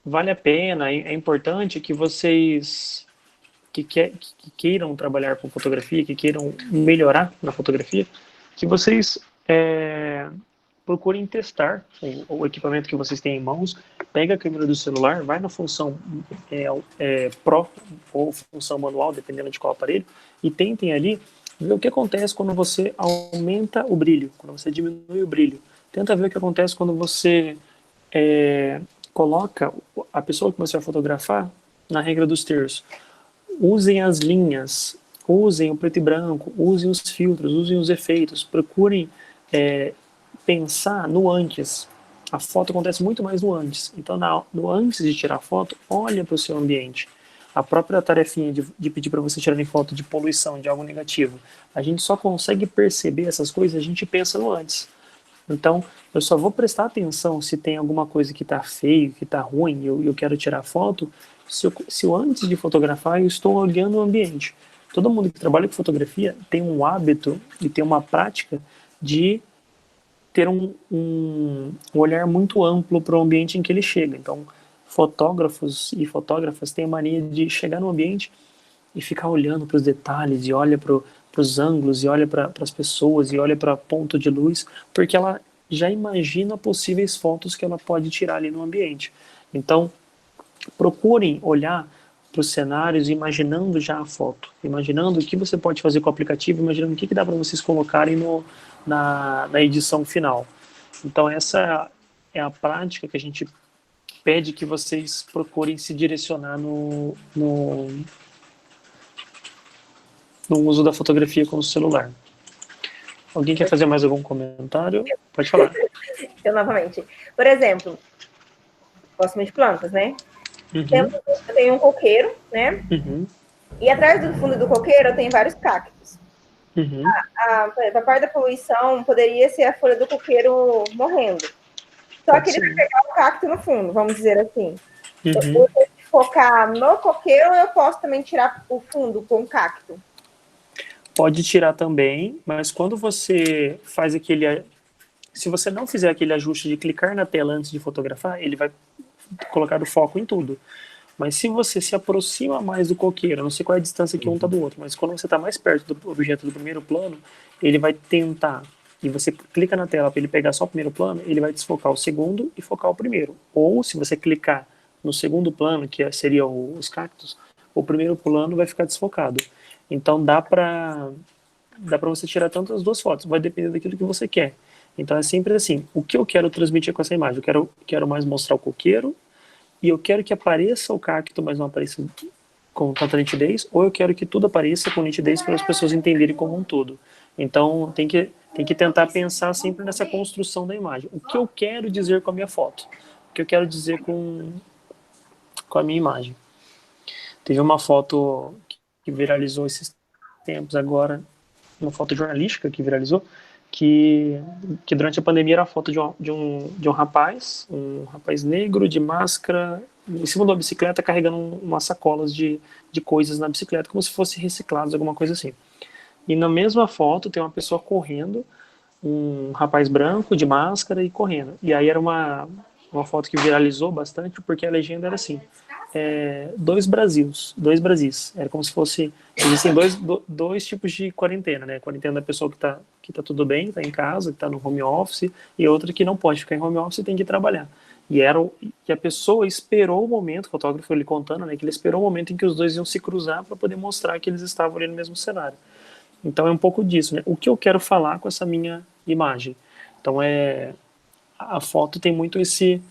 Speaker 1: Vale a pena, é importante que vocês que queiram trabalhar com fotografia, que queiram melhorar na fotografia, que vocês procurem testar o equipamento que vocês têm em mãos, pega a câmera do celular, vai na função Pro ou função manual, dependendo de qual aparelho, e tentem ali ver o que acontece quando você aumenta o brilho, quando você diminui o brilho. Tenta ver o que acontece quando você coloca a pessoa que você vai fotografar na regra dos terços. Usem as linhas, usem o preto e branco, usem os filtros, usem os efeitos, procurem pensar no antes. A foto acontece muito mais no antes. Então, no antes de tirar a foto, olha para o seu ambiente. A própria tarefinha de pedir para você tirarem foto de poluição, de algo negativo, a gente só consegue perceber essas coisas, a gente pensa no antes. Então, eu só vou prestar atenção se tem alguma coisa que está feio, que está ruim, e eu quero tirar foto, se eu antes de fotografar, eu estou olhando o ambiente. Todo mundo que trabalha com fotografia tem um hábito e tem uma prática de ter um olhar muito amplo para o ambiente em que ele chega. Então, fotógrafos e fotógrafas têm a mania de chegar no ambiente e ficar olhando para os detalhes, e olha para os ângulos, e olha para as pessoas, e olha para ponto de luz, porque ela já imagina possíveis fotos que ela pode tirar ali no ambiente. Então, procurem olhar para os cenários imaginando já a foto, imaginando o que você pode fazer com o aplicativo, imaginando o que dá para vocês colocarem na edição final. Então essa é a prática que a gente pede que vocês procurem se direcionar no uso da fotografia com o celular. Alguém quer fazer mais algum comentário? Pode falar.
Speaker 2: Eu novamente. Por exemplo, gosto muito de plantas, né?
Speaker 1: Uhum.
Speaker 2: Eu tenho um coqueiro, né?
Speaker 1: Uhum.
Speaker 2: E atrás do fundo do coqueiro eu tenho vários cactos.
Speaker 1: Uhum.
Speaker 2: A parte da poluição poderia ser a folha do coqueiro morrendo. Só que ele vai pegar o cacto no fundo, vamos dizer assim.
Speaker 1: Uhum.
Speaker 2: Eu tenho que focar no coqueiro ou eu posso também tirar o fundo com o cacto?
Speaker 1: Pode tirar também, mas quando você faz se você não fizer aquele ajuste de clicar na tela antes de fotografar, ele vai colocar o foco em tudo. Mas se você se aproxima mais do coqueiro, não sei qual é a distância que um está do outro, mas quando você está mais perto do objeto do primeiro plano, ele vai tentar e você clica na tela para ele pegar só o primeiro plano, ele vai desfocar o segundo e focar o primeiro. Ou se você clicar no segundo plano, que seria os cactos, o primeiro plano vai ficar desfocado. Então dá para você tirar tanto as duas fotos, vai depender daquilo que você quer. Então é sempre assim, o que eu quero transmitir com essa imagem? Eu quero mais mostrar o coqueiro, e eu quero que apareça o cacto, mas não apareça com tanta nitidez, ou eu quero que tudo apareça com nitidez para as pessoas entenderem como um todo. Então tem que tentar pensar sempre nessa construção da imagem. O que eu quero dizer com a minha foto? O que eu quero dizer com a minha imagem? Teve uma foto que viralizou esses tempos agora, uma foto jornalística que viralizou, que durante a pandemia era a foto de um rapaz negro de máscara em cima de uma bicicleta carregando umas sacolas de coisas na bicicleta, como se fosse reciclados, alguma coisa assim. E na mesma foto tem uma pessoa correndo, um rapaz branco de máscara e correndo. E aí era uma foto que viralizou bastante porque a legenda era assim: dois Brasis. Era como se fosse, existem dois tipos de quarentena, né? Quarentena da pessoa que tá tudo bem, tá em casa, que tá no home office, e outra que não pode ficar em home office e tem que trabalhar. E a pessoa esperou o momento, o fotógrafo ele contando, né, que ele esperou o momento em que os dois iam se cruzar para poder mostrar que eles estavam ali no mesmo cenário. Então é um pouco disso, né? O que eu quero falar com essa minha imagem? Então a foto tem muito esse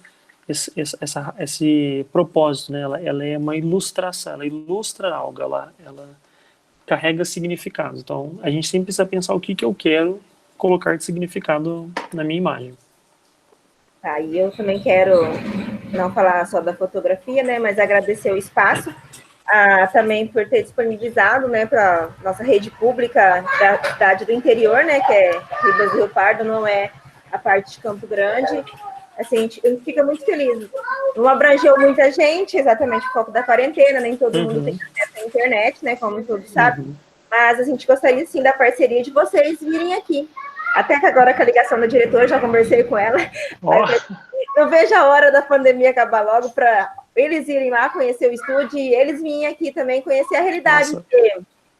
Speaker 1: propósito, né? Ela é uma ilustração, ela ilustra algo, ela carrega significado. Então a gente sempre precisa pensar o que eu quero colocar de significado na minha imagem.
Speaker 2: Tá, e eu também quero não falar só da fotografia, né, mas agradecer o espaço, também por ter disponibilizado, né, para nossa rede pública da cidade do interior, né, que é Ribas do Rio Pardo, não é a parte de Campo Grande. Assim, a gente fica muito feliz. Não abrangeu muita gente, exatamente por causa da quarentena, nem todo mundo tem acesso à internet, né, como todos sabem, mas a gente gostaria, sim, da parceria de vocês virem aqui. Até que agora, com a ligação da diretora, já conversei com ela. Eu vejo a hora da pandemia acabar logo para eles irem lá conhecer o estúdio e eles virem aqui também conhecer a realidade.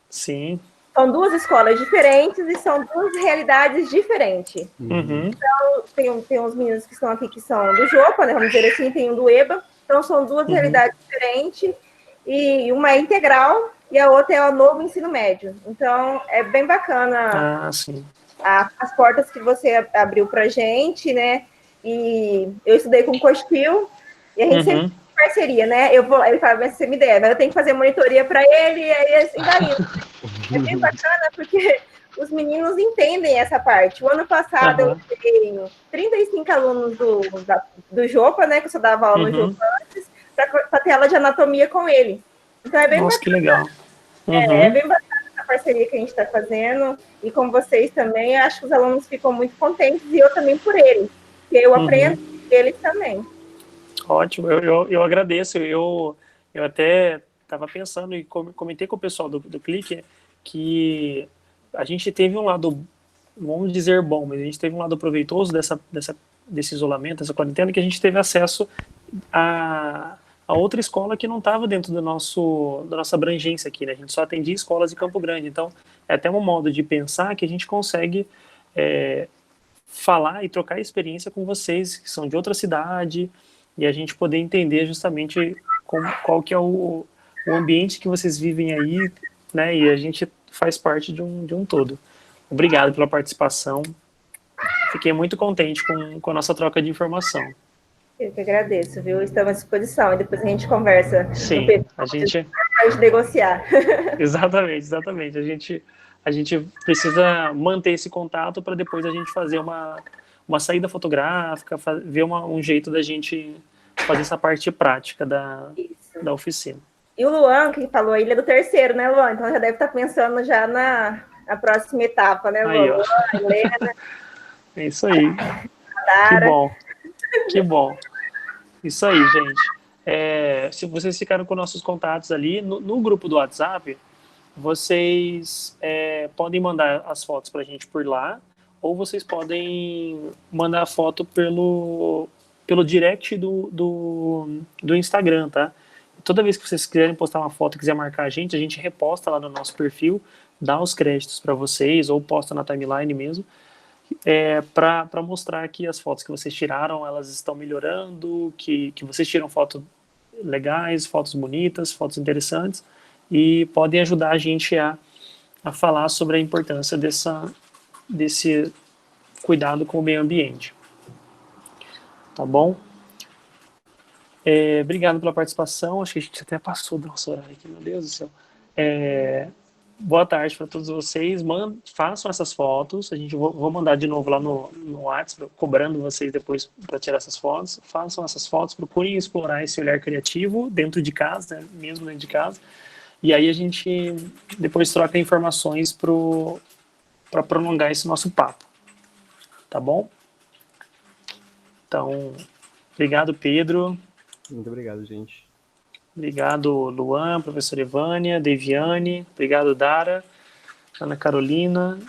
Speaker 1: Sim.
Speaker 2: São duas escolas diferentes e são duas realidades diferentes. Então, tem uns meninos que estão aqui que são do Jopa, né, vamos dizer assim, tem um do EBA. Então, são duas realidades diferentes. E uma é integral e a outra é o novo ensino médio. Então, é bem bacana.
Speaker 1: Sim.
Speaker 2: As portas que você abriu pra gente, né? E eu estudei com o Costil, e a gente sempre tem parceria, né? Ele fala, mas você me deve, eu tenho que fazer monitoria para ele, e aí assim vai indo. É bem bacana, porque os meninos entendem essa parte. O ano passado eu tenho 35 alunos do Jopa, né? Que eu só dava aula no Jopa antes, para ter aula de anatomia com ele. Então é bem bacana.
Speaker 1: Que legal.
Speaker 2: É bem bacana essa parceria que a gente está fazendo, e com vocês também, eu acho que os alunos ficam muito contentes, e eu também por eles, porque eu aprendo eles também.
Speaker 1: Ótimo, eu agradeço. Eu até estava pensando e comentei com o pessoal do Clique que a gente teve um lado, vamos dizer bom, mas a gente teve um lado proveitoso desse isolamento, dessa quarentena, que a gente teve acesso a outra escola que não estava dentro da nossa abrangência aqui, né? A gente só atendia escolas de Campo Grande. Então, é até um modo de pensar que a gente consegue falar e trocar experiência com vocês que são de outra cidade, e a gente poder entender justamente qual que é o ambiente que vocês vivem aí, né? E a gente faz parte de um todo. Obrigado pela participação. Fiquei muito contente com a nossa troca de informação.
Speaker 2: Eu que agradeço, viu? Estamos à disposição, e depois a gente conversa.
Speaker 1: Sim, a gente
Speaker 2: negociar.
Speaker 1: Exatamente. A gente precisa manter esse contato para depois a gente fazer uma saída fotográfica, ver um jeito da gente fazer essa parte prática da oficina.
Speaker 2: E o Luan, que falou aí, ele é do terceiro, né, Luan? Então já deve estar pensando já na próxima etapa, né, Luan?
Speaker 1: Aí,
Speaker 2: Luan, Helena.
Speaker 1: É isso aí. Que bom. Isso aí, gente. Se vocês ficaram com nossos contatos ali, no grupo do WhatsApp, vocês podem mandar as fotos para a gente por lá, ou vocês podem mandar a foto pelo direct do Instagram, tá? Toda vez que vocês quiserem postar uma foto e quiser marcar a gente reposta lá no nosso perfil, dá os créditos para vocês, ou posta na timeline mesmo. para mostrar que as fotos que vocês tiraram, elas estão melhorando, que vocês tiram fotos legais, fotos bonitas, fotos interessantes, e podem ajudar a gente a falar sobre a importância desse cuidado com o meio ambiente. Tá bom? Obrigado pela participação. Acho que a gente até passou do nosso horário aqui, meu Deus do céu. Boa tarde para todos vocês. Façam essas fotos. Vou mandar de novo lá no WhatsApp, cobrando vocês depois para tirar essas fotos. Façam essas fotos, procurem explorar esse olhar criativo dentro de casa, né? Mesmo dentro de casa. E aí a gente depois troca informações para prolongar esse nosso papo. Tá bom? Então, obrigado, Pedro.
Speaker 4: Muito obrigado, gente.
Speaker 1: Obrigado, Luan, professora Evânia, Deviane. Obrigado, Dara, Ana Carolina,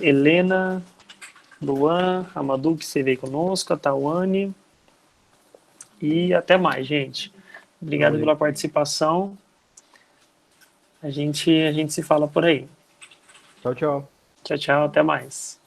Speaker 1: Helena, Luan, Amadou, que você veio conosco, a Tawane. E até mais, gente. Obrigado pela participação. A gente se fala por aí.
Speaker 4: Tchau, tchau.
Speaker 1: Tchau, tchau. Até mais.